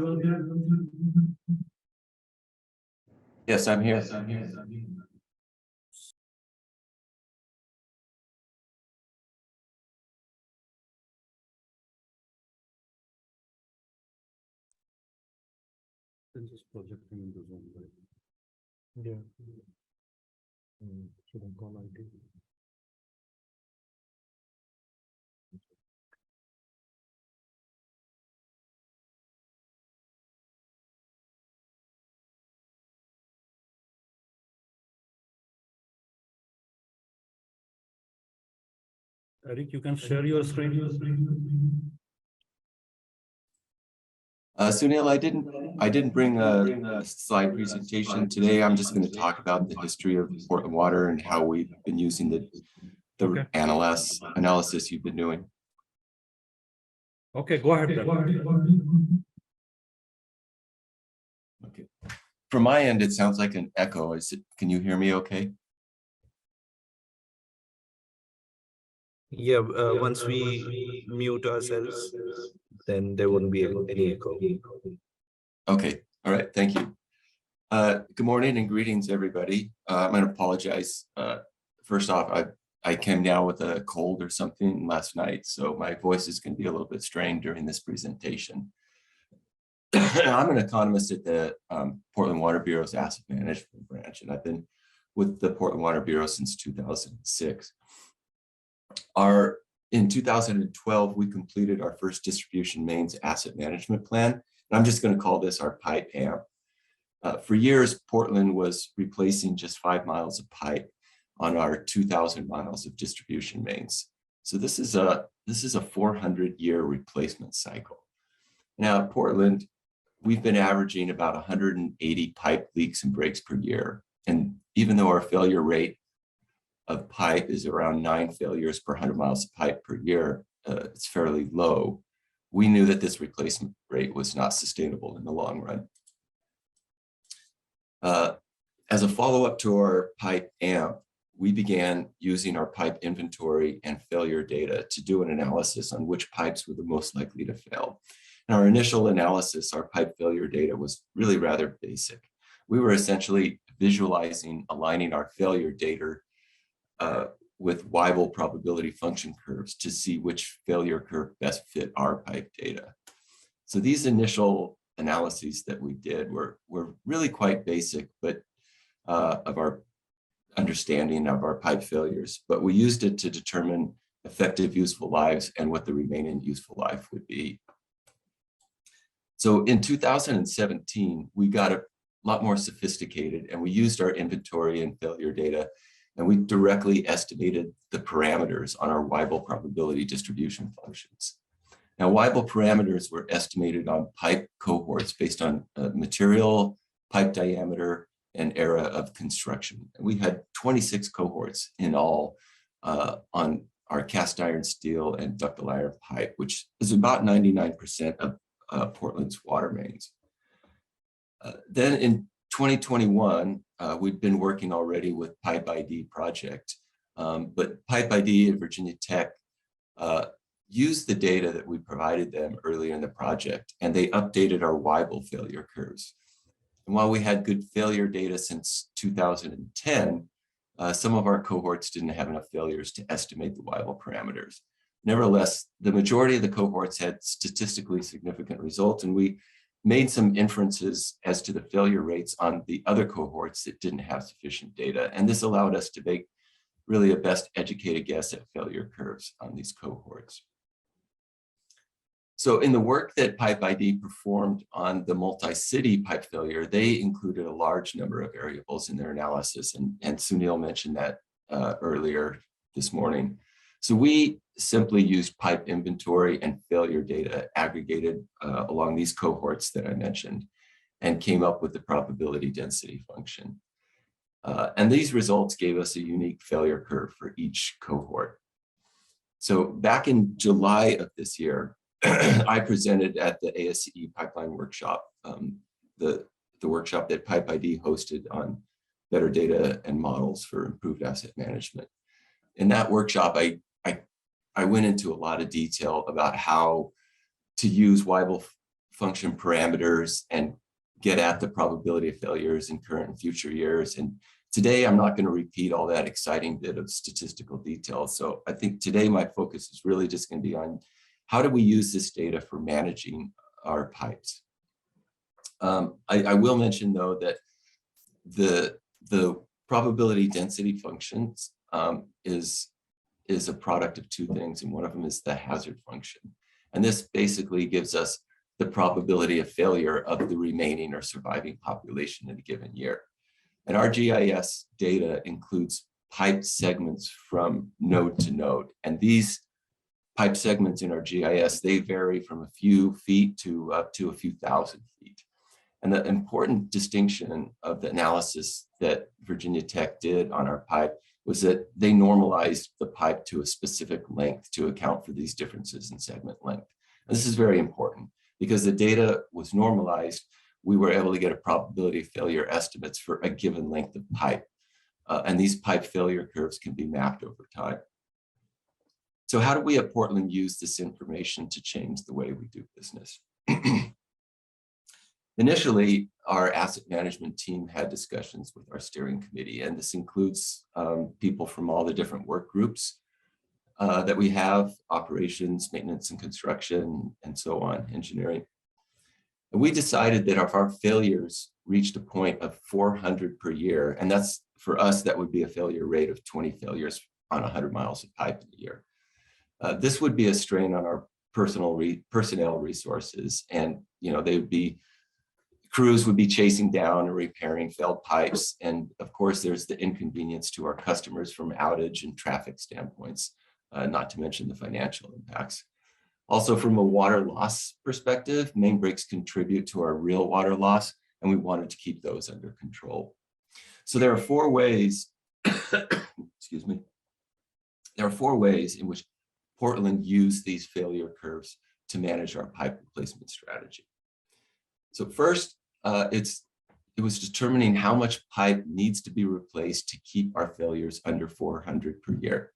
Yes, I'm here. Just projecting in the Zoom, right? Yeah. Should I call IT? Eric, you can share your screen. Sunil, I didn't bring a slide presentation today. I'm just going to talk about the history of Portland Water and how we've been using the Okay. analysis you've been doing. Okay, go ahead. Then. Okay. From my end, it sounds like an echo. Can you hear me okay? Yeah, once we mute ourselves, then there won't be any echo. Okay, all right, thank you. Good morning and greetings, everybody. I'm going to apologize. First off, I came down with a cold or something last night, so my voice is going to be a little bit strained during this presentation. I'm an economist at the Portland Water Bureau's Asset Management Branch, and I've been with the Portland Water Bureau since 2006. In 2012, we completed our first distribution mains asset management plan, and I'm just going to call this our pipe AMP. For years, Portland was replacing just 5 miles of pipe on our 2,000 miles of distribution mains. So this is a 400-year replacement cycle. Now at Portland, we've been averaging about 180 pipe leaks and breaks per year, and even though our failure rate of pipe is around 9 failures per 100 miles of pipe per year, it's fairly low. We knew that this replacement rate was not sustainable in the long run. As a follow-up to our pipe AMP, we began using our pipe inventory and failure data to do an analysis on which pipes were the most likely to fail. In our initial analysis, our pipe failure data was really rather basic. We were essentially visualizing, aligning our failure data with Weibull probability function curves to see which failure curve best fit our pipe data. So these initial analyses that we did were really quite basic, but of our understanding of our pipe failures, but we used it to determine effective useful lives and what the remaining useful life would be. So in 2017, we got a lot more sophisticated, and we used our inventory and failure data, and we directly estimated the parameters on our Weibull probability distribution functions. Now, Weibull parameters were estimated on pipe cohorts based on material, pipe diameter, and era of construction. We had 26 cohorts in all on our cast iron steel and ductile iron pipe, which is about 99% of Portland's water mains. Then in 2021, we'd been working already with Pipe ID project, but Pipe ID at Virginia Tech used the data that we provided them earlier in the project, and they updated our Weibull failure curves. And while we had good failure data since 2010, some of our cohorts didn't have enough failures to estimate the Weibull parameters. Nevertheless, the majority of the cohorts had statistically significant results, and we made some inferences as to the failure rates on the other cohorts that didn't have sufficient data. And this allowed us to make really a best educated guess at failure curves on these cohorts. So in the work that Pipe ID performed on the multi-city pipe failure, they included a large number of variables in their analysis, and Sunil mentioned that earlier this morning. So we simply used pipe inventory and failure data aggregated along these cohorts that I mentioned, and came up with the probability density function. And these results gave us a unique failure curve for each cohort. So back in July of this year, I presented at the ASCE Pipeline Workshop, the workshop that Pipe ID hosted on better data and models for improved asset management. In that workshop, I went into a lot of detail about how to use Weibull function parameters and get at the probability of failures in current and future years. And today, I'm not going to repeat all that exciting bit of statistical detail. So I think today my focus is really just going to be on how do we use this data for managing our pipes. I will mention, though, that the probability density functions is a product of two things, and one of them is the hazard function. And this basically gives us the probability of failure of the remaining or surviving population in a given year. And our GIS data includes pipe segments from node to node. And these pipe segments in our GIS, they vary from a few feet to up to a few thousand feet. And the important distinction of the analysis that Virginia Tech did on our pipe was that they normalized the pipe to a specific length to account for these differences in segment length. And this is very important because the data was normalized. We were able to get a probability of failure estimates for a given length of pipe. And these pipe failure curves can be mapped over time. So how do we at Portland use this information to change the way we do business? Initially, our asset management team had discussions with our steering committee, and this includes people from all the different work groups that we have: operations, maintenance and construction, and so on, engineering. And we decided that if our failures reached a point of 400 per year, and that's for us, that would be a failure rate of 20 failures on 100 miles of pipe in a year. This would be a strain on our personnel resources, and crews would be chasing down and repairing failed pipes. And of course, there's the inconvenience to our customers from outage and traffic standpoints, not to mention the financial impacts. Also, from a water loss perspective, main breaks contribute to our real water loss, and we wanted to keep those under control. So there are 4 ways, excuse me, there are 4 ways in which Portland used these failure curves to manage our pipe replacement strategy. So first, it was determining how much pipe needs to be replaced to keep our failures under 400 per year.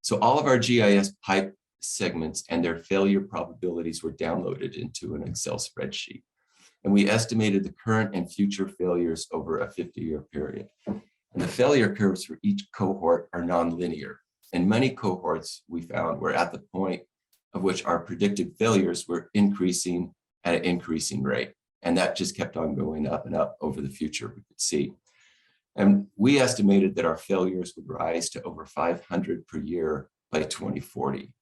So all of our GIS pipe segments and their failure probabilities were downloaded into an Excel spreadsheet. And we estimated the current and future failures over a 50-year period. And the failure curves for each cohort are nonlinear. And many cohorts we found were at the point of which our predicted failures were increasing at an increasing rate. And that just kept on going up and up over the future, we could see. And we estimated that our failures would rise to over 500 per year by 2040.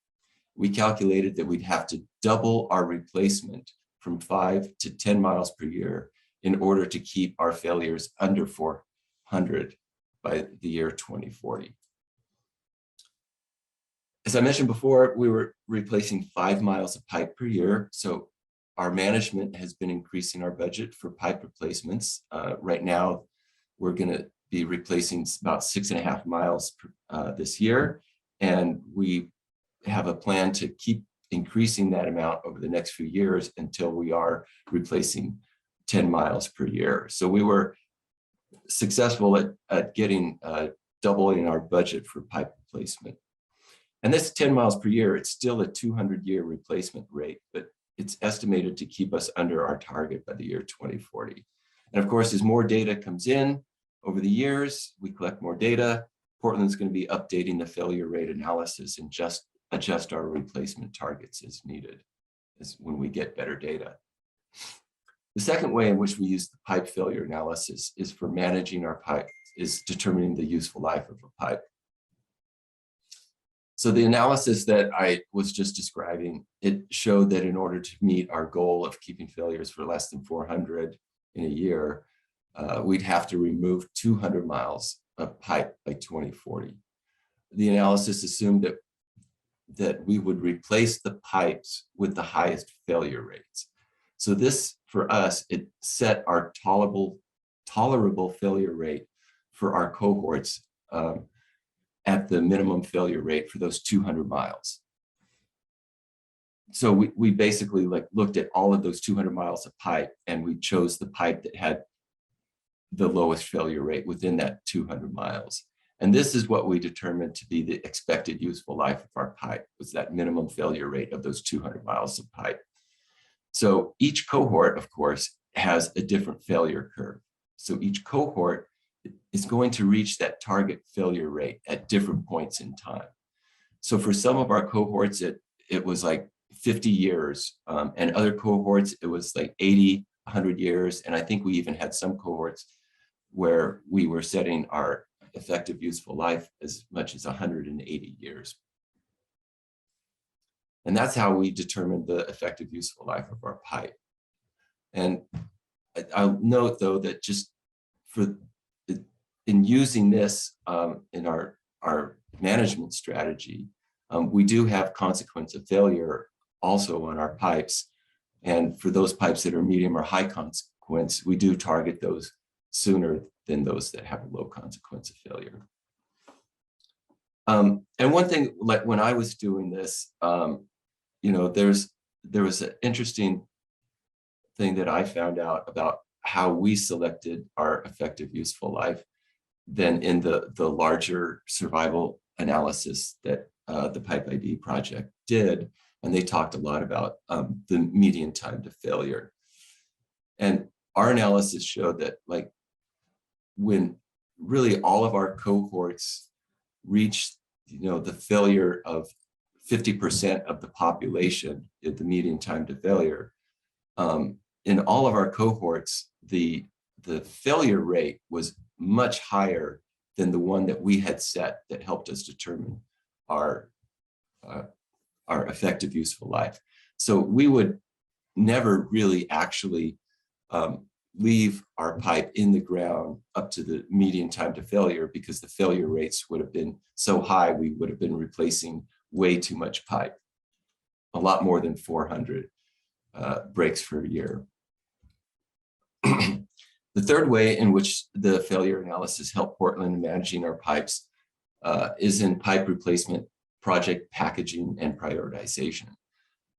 We calculated that we'd have to double our replacement from 5 to 10 miles per year in order to keep our failures under 400 by the year 2040. As I mentioned before, we were replacing 5 miles of pipe per year. So our management has been increasing our budget for pipe replacements. Right now, we're going to be replacing about 6.5 miles this year. And we have a plan to keep increasing that amount over the next few years until we are replacing 10 miles per year. So we were successful at getting doubling our budget for pipe replacement. And this 10 miles per year, it's still a 200-year replacement rate, but it's estimated to keep us under our target by the year 2040. And of course, as more data comes in over the years, we collect more data. Portland's going to be updating the failure rate analysis and just adjust our replacement targets as needed when we get better data. The second way in which we use the pipe failure analysis is for managing our pipe, is determining the useful life of a pipe. So the analysis that I was just describing, it showed that in order to meet our goal of keeping failures for less than 400 in a year, we'd have to remove 200 miles of pipe by 2040. The analysis assumed that we would replace the pipes with the highest failure rates. So this, for us, it set our tolerable failure rate for our cohorts at the minimum failure rate for those 200 miles. So we basically looked at all of those 200 miles of pipe, and we chose the pipe that had the lowest failure rate within that 200 miles. And this is what we determined to be the expected useful life of our pipe, was that minimum failure rate of those 200 miles of pipe. So each cohort, of course, has a different failure curve. So each cohort is going to reach that target failure rate at different points in time. So for some of our cohorts, it was like 50 years, and other cohorts, it was like 80, 100 years. And I think we even had some cohorts where we were setting our effective useful life as much as 180 years. And that's how we determined the effective useful life of our pipe. And I'll note, though, that just in using this in our management strategy, we do have consequence of failure also on our pipes. And for those pipes that are medium or high consequence, we do target those sooner than those that have a low consequence of failure. And one thing, like when I was doing this, there was an interesting thing that I found out about how we selected our effective useful life than in the larger survival analysis that the Pipe ID project did. And they talked a lot about the median time to failure. And our analysis showed that when really all of our cohorts reached the failure of 50% of the population at the median time to failure, in all of our cohorts, the failure rate was much higher than the one that we had set that helped us determine our effective useful life. So we would never really actually leave our pipe in the ground up to the median time to failure, because the failure rates would have been so high, we would have been replacing way too much pipe, a lot more than 400 breaks per year. The third way in which the failure analysis helped Portland in managing our pipes is in pipe replacement project packaging and prioritization.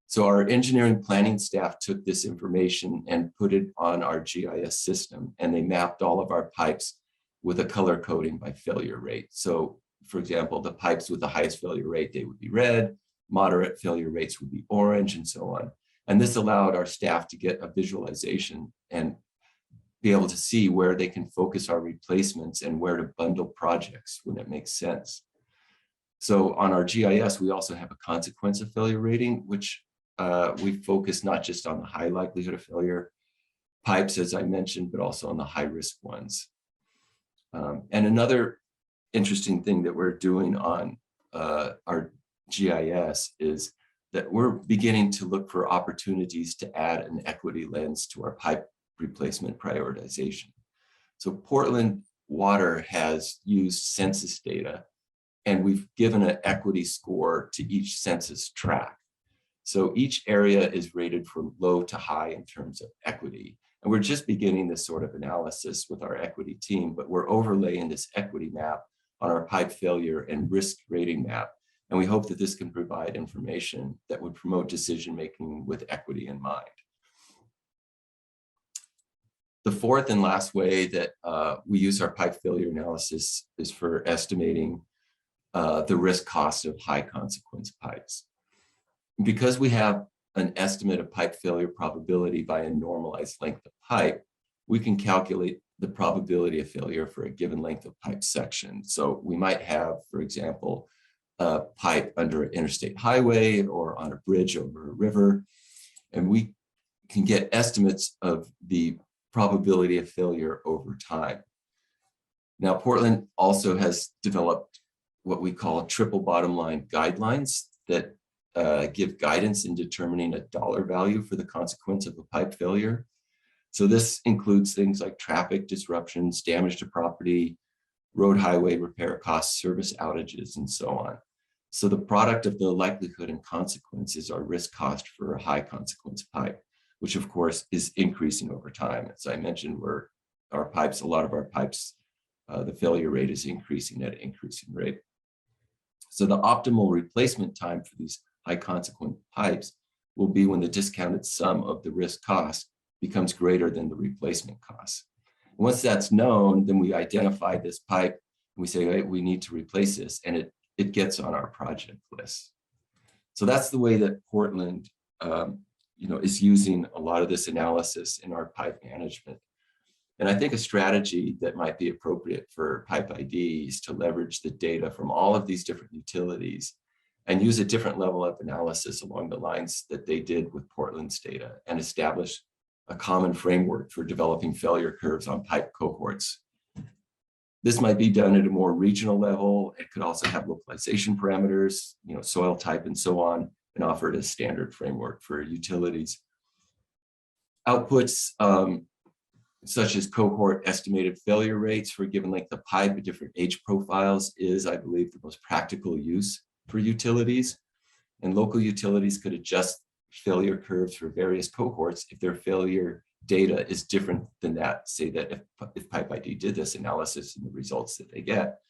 So our engineering planning staff took this information and put it on our GIS system, and they mapped all of our pipes with a color coding by failure rate. So for example, the pipes with the highest failure rate, they would be red, moderate failure rates would be orange, and so on. And this allowed our staff to get a visualization and be able to see where they can focus our replacements and where to bundle projects when it makes sense. So on our GIS, we also have a consequence of failure rating, which we focus not just on the high likelihood of failure pipes, as I mentioned, but also on the high risk ones. And another interesting thing that we're doing on our GIS is that we're beginning to look for opportunities to add an equity lens to our pipe replacement prioritization. So Portland Water has used census data, and we've given an equity score to each census tract. So each area is rated from low to high in terms of equity. And we're just beginning this sort of analysis with our equity team, but we're overlaying this equity map on our pipe failure and risk rating map. And we hope that this can provide information that would promote decision-making with equity in mind. The fourth and last way that we use our pipe failure analysis is for estimating the risk cost of high consequence pipes. Because we have an estimate of pipe failure probability by a normalized length of pipe, we can calculate the probability of failure for a given length of pipe section. So we might have, for example, a pipe under an interstate highway or on a bridge over a river, and we can get estimates of the probability of failure over time. Now, Portland also has developed what we call triple bottom line guidelines that give guidance in determining a dollar value for the consequence of a pipe failure. So this includes things like traffic disruptions, damage to property, road highway repair costs, service outages, and so on. So the product of the likelihood and consequence is our risk cost for a high consequence pipe, which of course is increasing over time. As I mentioned, a lot of our pipes, the failure rate is increasing at an increasing rate. So the optimal replacement time for these high consequent pipes will be when the discounted sum of the risk cost becomes greater than the replacement cost. And once that's known, then we identify this pipe and we say, hey, we need to replace this, and it gets on our project list. So that's the way that Portland is using a lot of this analysis in our pipe management. And I think a strategy that might be appropriate for Pipe ID is to leverage the data from all of these different utilities and use a different level of analysis along the lines that they did with Portland's data and establish a common framework for developing failure curves on pipe cohorts. This might be done at a more regional level. It could also have localization parameters, soil type and so on, and offer it as standard framework for utilities. Outputs such as cohort estimated failure rates for a given length of pipe at different age profiles is, I believe, the most practical use for utilities. And local utilities could adjust failure curves for various cohorts if their failure data is different than that. Say that if Pipe ID did this analysis and the results that they get.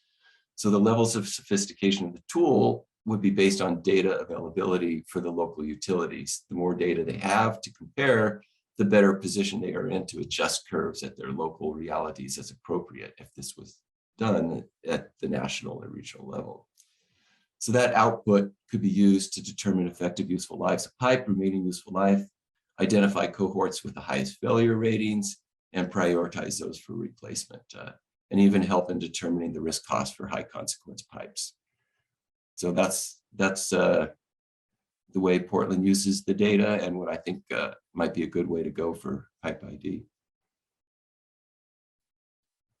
So the levels of sophistication of the tool would be based on data availability for the local utilities. The more data they have to compare, the better position they are in to adjust curves at their local realities as appropriate if this was done at the national or regional level. So that output could be used to determine effective useful lives of pipe, remaining useful life, identify cohorts with the highest failure ratings, and prioritize those for replacement, and even help in determining the risk cost for high consequence pipes. So that's the way Portland uses the data and what I think might be a good way to go for Pipe ID. If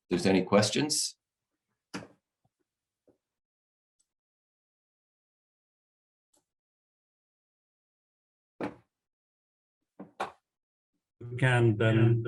there's any questions? You can then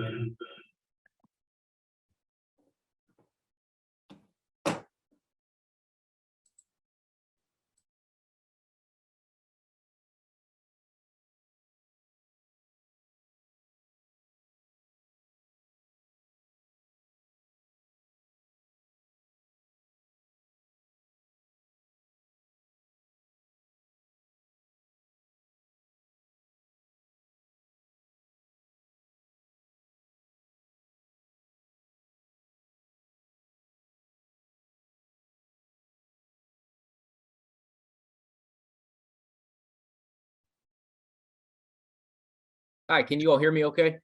Hi, can you all hear me okay?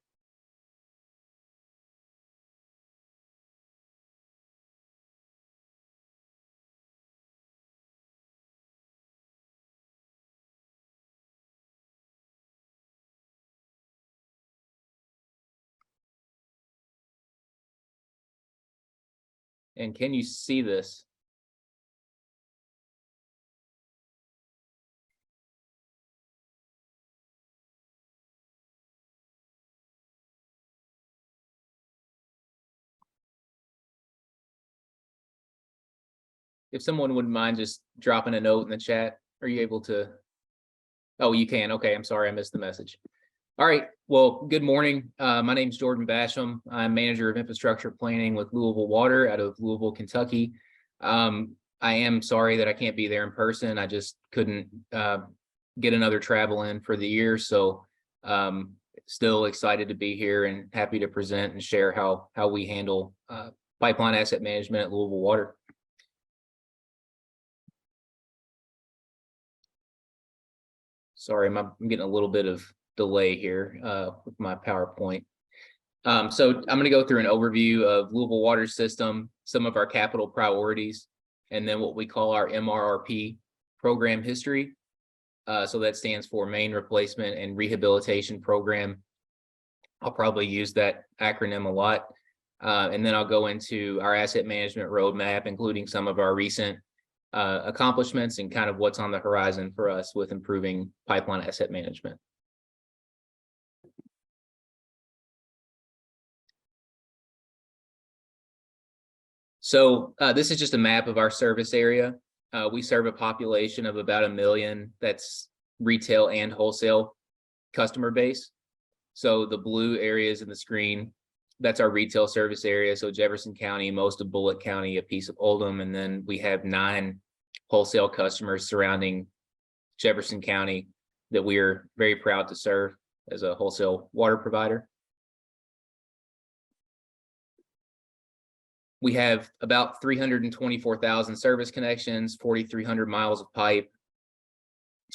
And can you see this? If someone wouldn't mind just dropping a note in the chat, are you able to? Oh, you can. Okay, I'm sorry, I missed the message. All right, well, good morning. My name is Jordan Basham. I'm manager of infrastructure planning with Louisville Water out of Louisville, Kentucky. I am sorry that I can't be there in person. I just couldn't get another travel in for the year. So still excited to be here and happy to present and share how we handle pipeline asset management at Louisville Water. Sorry, I'm getting a little bit of delay here with my PowerPoint. So I'm going to go through an overview of Louisville Water System, some of our capital priorities, and then what we call our MRRP program history. So that stands for Main Replacement and Rehabilitation Program. I'll probably use that acronym a lot. And then I'll go into our asset management roadmap, including some of our recent accomplishments and kind of what's on the horizon for us with improving pipeline asset management. So this is just a map of our service area. We serve a population of about 1 million. That's retail and wholesale customer base. So the blue areas in the screen, that's our retail service area. So Jefferson County, most of Bullitt County, a piece of Oldham, and then we have 9 wholesale customers surrounding Jefferson County that we are very proud to serve as a wholesale water provider. We have about 324,000 service connections, 4,300 miles of pipe,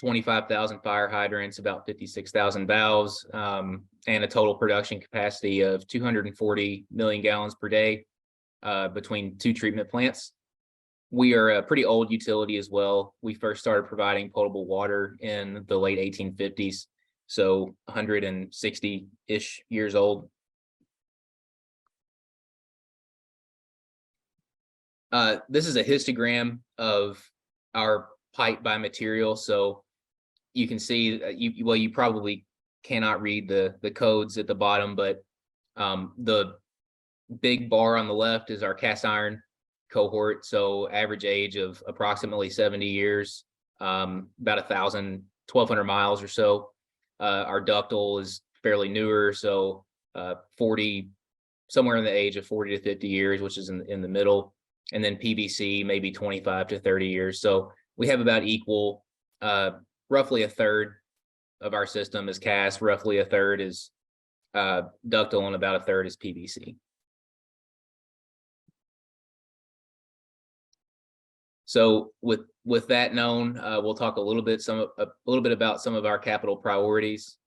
25,000 fire hydrants, about 56,000 valves, and a total production capacity of 240 million gallons per day between 2 treatment plants. We are a pretty old utility as well. We first started providing potable water in the late 1850s, so 160-ish years old. This is a histogram of our pipe by material. So you can see, you probably cannot read the codes at the bottom, but the big bar on the left is our cast iron cohort. So average age of approximately 70 years, about 1,200 miles or so. Our ductile is fairly newer, so 40, somewhere in the age of 40 to 50 years, which is in the middle. And then PVC, maybe 25 to 30 years. So we have about equal, roughly a third of our system is cast, roughly a third is ductile, and about a third is PVC. So with that known, we'll talk a little bit about some of our capital priorities.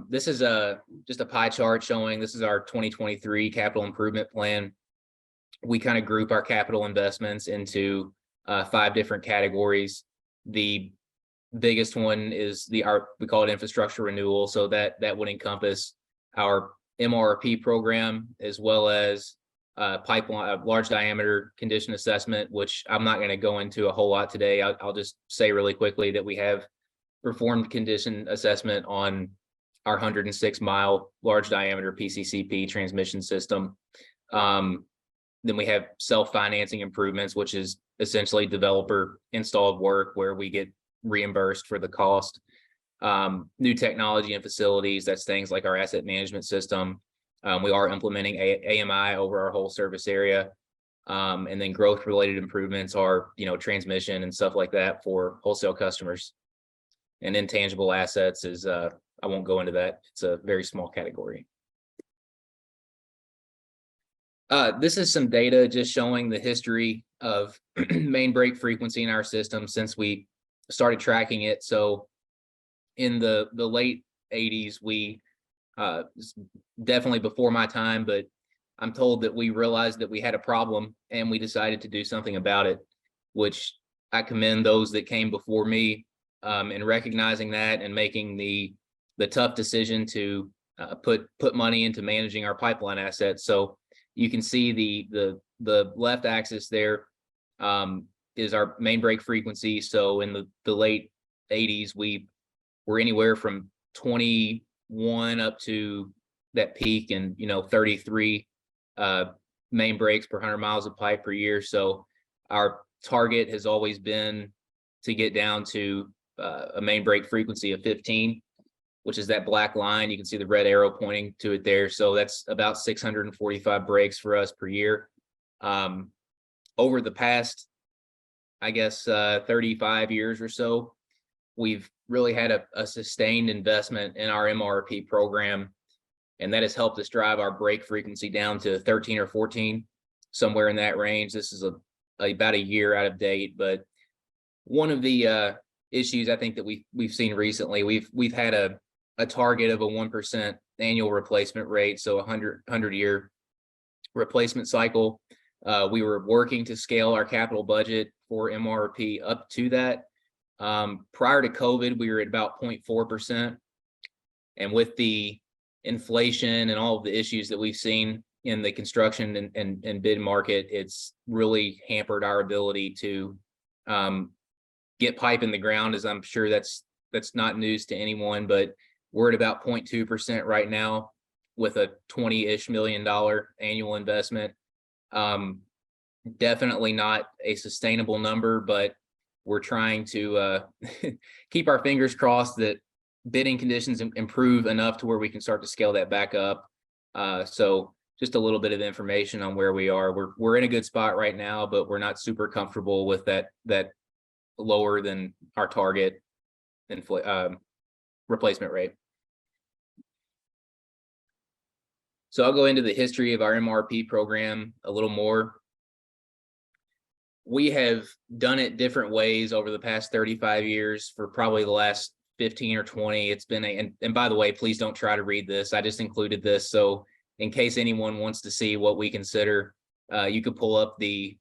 This is just a pie chart showing this is our 2023 capital improvement plan. We kind of group our capital investments into 5 different categories. The biggest one is we call it infrastructure renewal. So that would encompass our MRRP program, as well as pipeline, large diameter condition assessment, which I'm not going to go into a whole lot today. I'll just say really quickly that we have performed condition assessment on our 106-mile large diameter PCCP transmission system. Then we have self-financing improvements, which is essentially developer installed work where we get reimbursed for the cost. New technology and facilities, that's things like our asset management system. We are implementing AMI over our whole service area. And then growth related improvements are, transmission and stuff like that for wholesale customers. And intangible assets is, I won't go into that. It's a very small category. This is some data just showing the history of main break frequency in our system since we started tracking it. So in the late 80s, we definitely before my time, but I'm told that we realized that we had a problem and we decided to do something about it, which I commend those that came before me in recognizing that and making the tough decision to put money into managing our pipeline assets. So you can see the left axis there is our main break frequency. So in the late 80s, we were anywhere from 21 up to that peak and 33 main breaks per 100 miles of pipe per year. So our target has always been to get down to a main break frequency of 15, which is that black line. You can see the red arrow pointing to it there. So that's about 645 breaks for us per year. Over the past, I guess, 35 years or so, we've really had a sustained investment in our MRP program, and that has helped us drive our break frequency down to 13 or 14, somewhere in that range. This is about a year out of date, but one of the issues I think that we've seen recently, we've had a target of a 1% annual replacement rate, so 100-year replacement cycle. We were working to scale our capital budget for MRP up to that. Prior to COVID, we were at about 0.4%. And with the inflation and all of the issues that we've seen in the construction and bid market, it's really hampered our ability to get pipe in the ground, as I'm sure that's not news to anyone, but we're at about 0.2% right now with a $20-ish million annual investment. Definitely not a sustainable number, but we're trying to keep our fingers crossed that bidding conditions improve enough to where we can start to scale that back up. So just a little bit of information on where we are. We're in a good spot right now, but we're not super comfortable with that lower than our target replacement rate. So I'll go into the history of our MRP program a little more. We have done it different ways over the past 35 years. For probably the last 15 or 20, it's been and by the way, please don't try to read this. I just included this so in case anyone wants to see what we consider, you could pull up the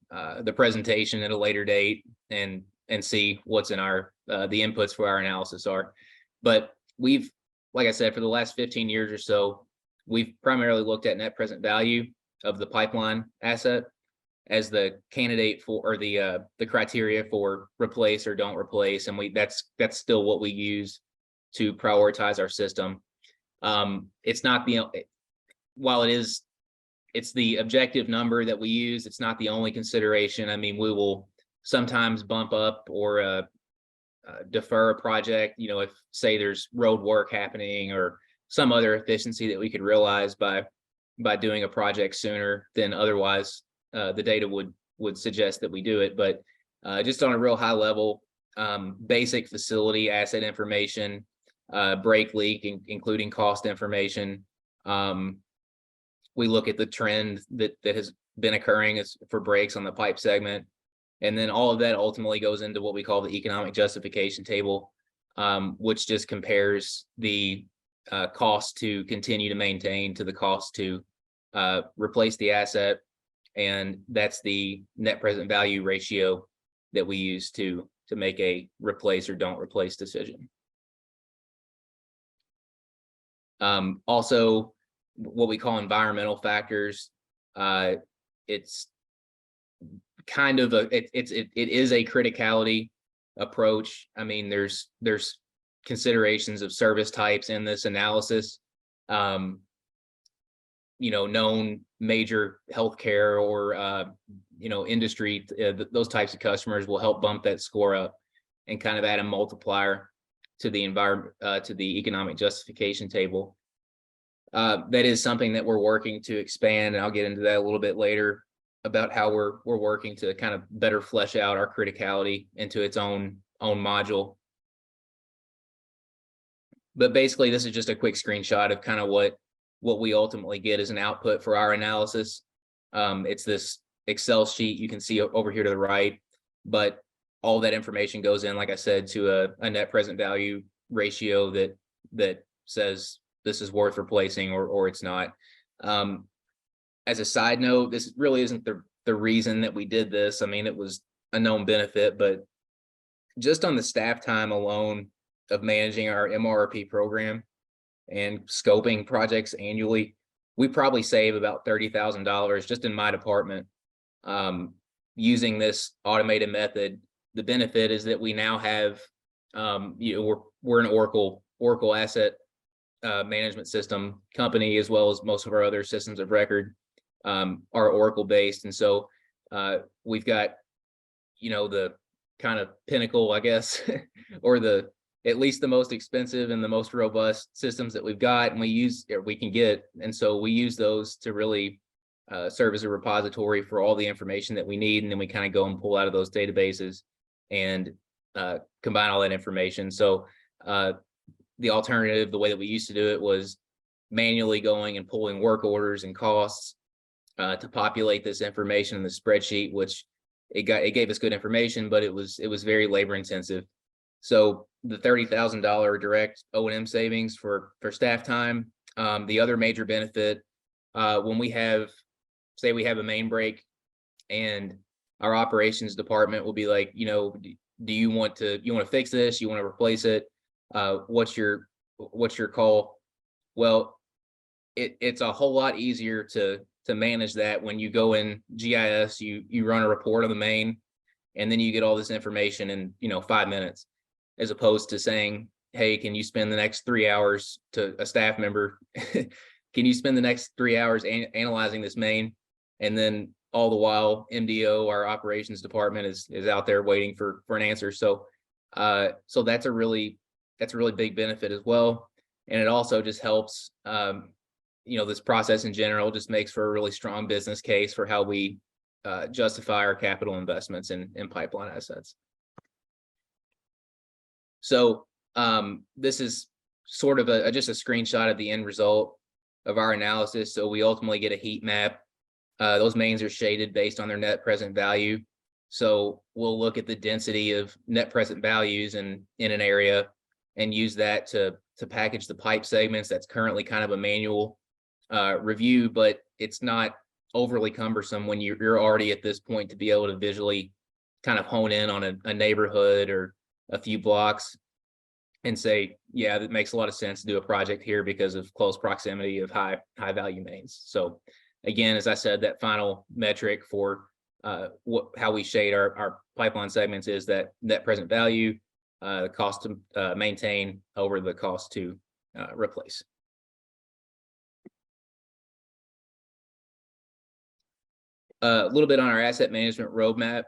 presentation at a later date and see what's in our the inputs for our analysis are. But we've, like I said, for the last 15 years or so, we've primarily looked at net present value of the pipeline asset as the candidate for, or the criteria for replace or don't replace, and that's still what we use to prioritize our system. It's not while it's the objective number that we use, it's not the only consideration. I mean, we will sometimes bump up or defer a project, if say there's road work happening or some other efficiency that we could realize by doing a project sooner than otherwise the data would suggest that we do it. But just on a real high level, basic facility asset information, break leak, including cost information. We look at the trend that has been occurring for breaks on the pipe segment. And then all of that ultimately goes into what we call the economic justification table, which just compares the cost to continue to maintain to the cost to replace the asset. And that's the net present value ratio that we use to make a replace or don't replace decision. Also, what we call environmental factors. It's kind of it is a criticality approach. I mean, there's considerations of service types in this analysis. Known major healthcare or industry, those types of customers will help bump that score up and kind of add a multiplier to the environment, to the economic justification table. That is something that we're working to expand, and I'll get into that a little bit later about how we're working to kind of better flesh out our criticality into its own module. But basically, this is just a quick screenshot of kind of what we ultimately get as an output for our analysis. It's this Excel sheet you can see over here to the right, but all that information goes in, like I said, to a net present value ratio that says this is worth replacing or it's not. As a side note, this really isn't the reason that we did this. I mean, it was a known benefit, but just on the staff time alone of managing our MRP program and scoping projects annually, we probably save about $30,000 just in my department using this automated method. The benefit is that we now have, we're an Oracle asset management system company, as well as most of our other systems of record are Oracle based. And so we've got, the kind of pinnacle, I guess, or at least the most expensive and the most robust systems that we've got, and we can get. And so we use those to really serve as a repository for all the information that we need. And then we kind of go and pull out of those databases and combine all that information. So the alternative, the way that we used to do it, was manually going and pulling work orders and costs to populate this information in the spreadsheet, which it gave us good information, but it was very labor intensive. So the $30,000 direct O&M savings for staff time. The other major benefit, when we have, say we have a main break and our operations department will be like, do you want to fix this? You want to replace it? What's your call? Well, it's a whole lot easier to manage that when you go in GIS, you run a report on the main, and then you get all this information in 5 minutes, as opposed to saying, hey, can you spend the next 3 hours to a staff member? Can you spend the next 3 hours analyzing this main? And then all the while, MDO, our operations department, is out there waiting for an answer. So that's a really big benefit as well. And it also just helps, this process in general just makes for a really strong business case for how we justify our capital investments in pipeline assets. So this is sort of just a screenshot of the end result of our analysis. So we ultimately get a heat map. Those mains are shaded based on their net present value. So we'll look at the density of net present values in an area and use that to package the pipe segments. That's currently kind of a manual review, but it's not overly cumbersome when you're already at this point to be able to visually kind of hone in on a neighborhood or a few blocks and say, yeah, that makes a lot of sense to do a project here because of close proximity of high value mains. So again, as I said, that final metric for how we shade our pipeline segments is that net present value, the cost to maintain over the cost to replace. A little bit on our asset management roadmap.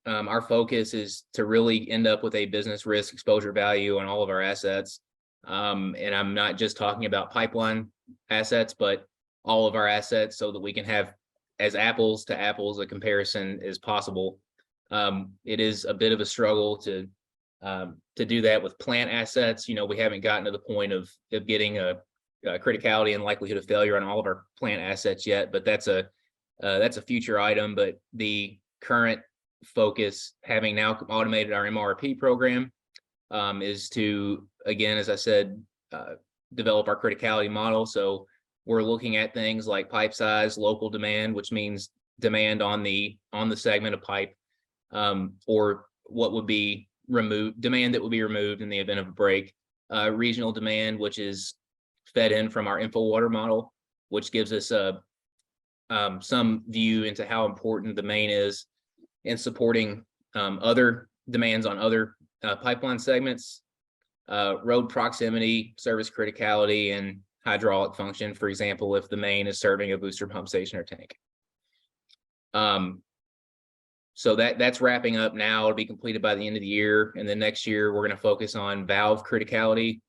Our focus is to really end up with a business risk exposure value on all of our assets. And I'm not just talking about pipeline assets, but all of our assets, so that we can have as apples to apples a comparison as possible. It is a bit of a struggle to do that with plant assets. We haven't gotten to the point of getting a criticality and likelihood of failure on all of our plant assets yet, but that's a future item. But the current focus, having now automated our MRP program, is to, again, as I said, develop our criticality model. So we're looking at things like pipe size, local demand, which means demand on the segment of pipe, or what would be demand that would be removed in the event of a break. Regional demand, which is fed in from our InfoWater model, which gives us some view into how important the main is in supporting other demands on other pipeline segments, road proximity, service criticality, and hydraulic function. For example, if the main is serving a booster pump station or tank. So that's wrapping up now. It'll be completed by the end of the year. And then next year, we're going to focus on valve criticality.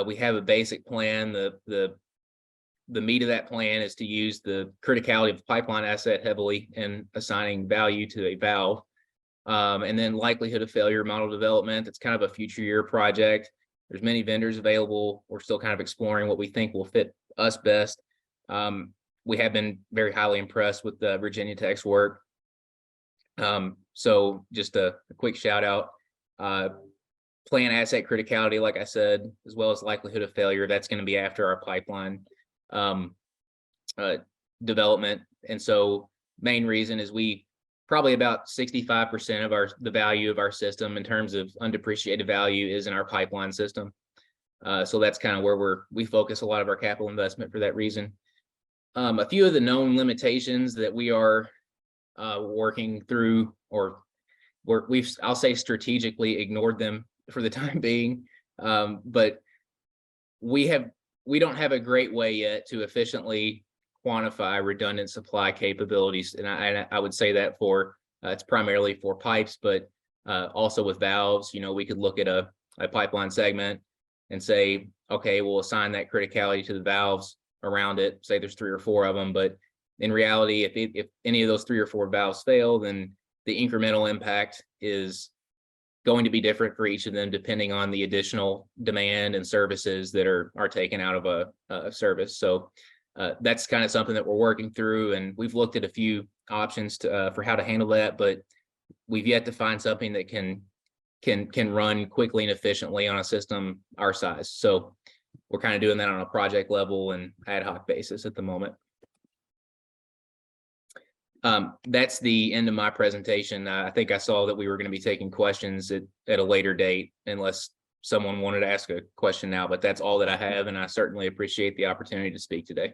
We have a basic plan. The meat of that plan is to use the criticality of the pipeline asset heavily in assigning value to a valve. And then likelihood of failure model development. It's kind of a future year project. There's many vendors available. We're still kind of exploring what we think will fit us best. We have been very highly impressed with the Virginia Tech's work. So just a quick shout out. Plan asset criticality, like I said, as well as likelihood of failure, that's going to be after our pipeline development. And so main reason is we probably about 65% of the value of our system in terms of undepreciated value is in our pipeline system. So that's kind of where we focus a lot of our capital investment for that reason. A few of the known limitations that we are working through, or I'll say strategically ignored them for the time being. But we don't have a great way yet to efficiently quantify redundant supply capabilities. And I would say that for, it's primarily for pipes, but also with valves. We could look at a pipeline segment and say, okay, we'll assign that criticality to the valves around it. Say there's 3 or 4 of them, but in reality, if any of those 3 or 4 valves fail, then the incremental impact is going to be different for each of them, depending on the additional demand and services that are taken out of a service. So that's kind of something that we're working through, and we've looked at a few options for how to handle that, but we've yet to find something that can run quickly and efficiently on a system our size. So we're kind of doing that on a project level and ad hoc basis at the moment. That's the end of my presentation. I think I saw that we were going to be taking questions at a later date, unless someone wanted to ask a question now, but that's all that I have, and I certainly appreciate the opportunity to speak today.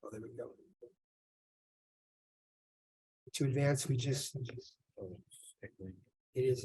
Oh, there we go. To advance, we just. It is.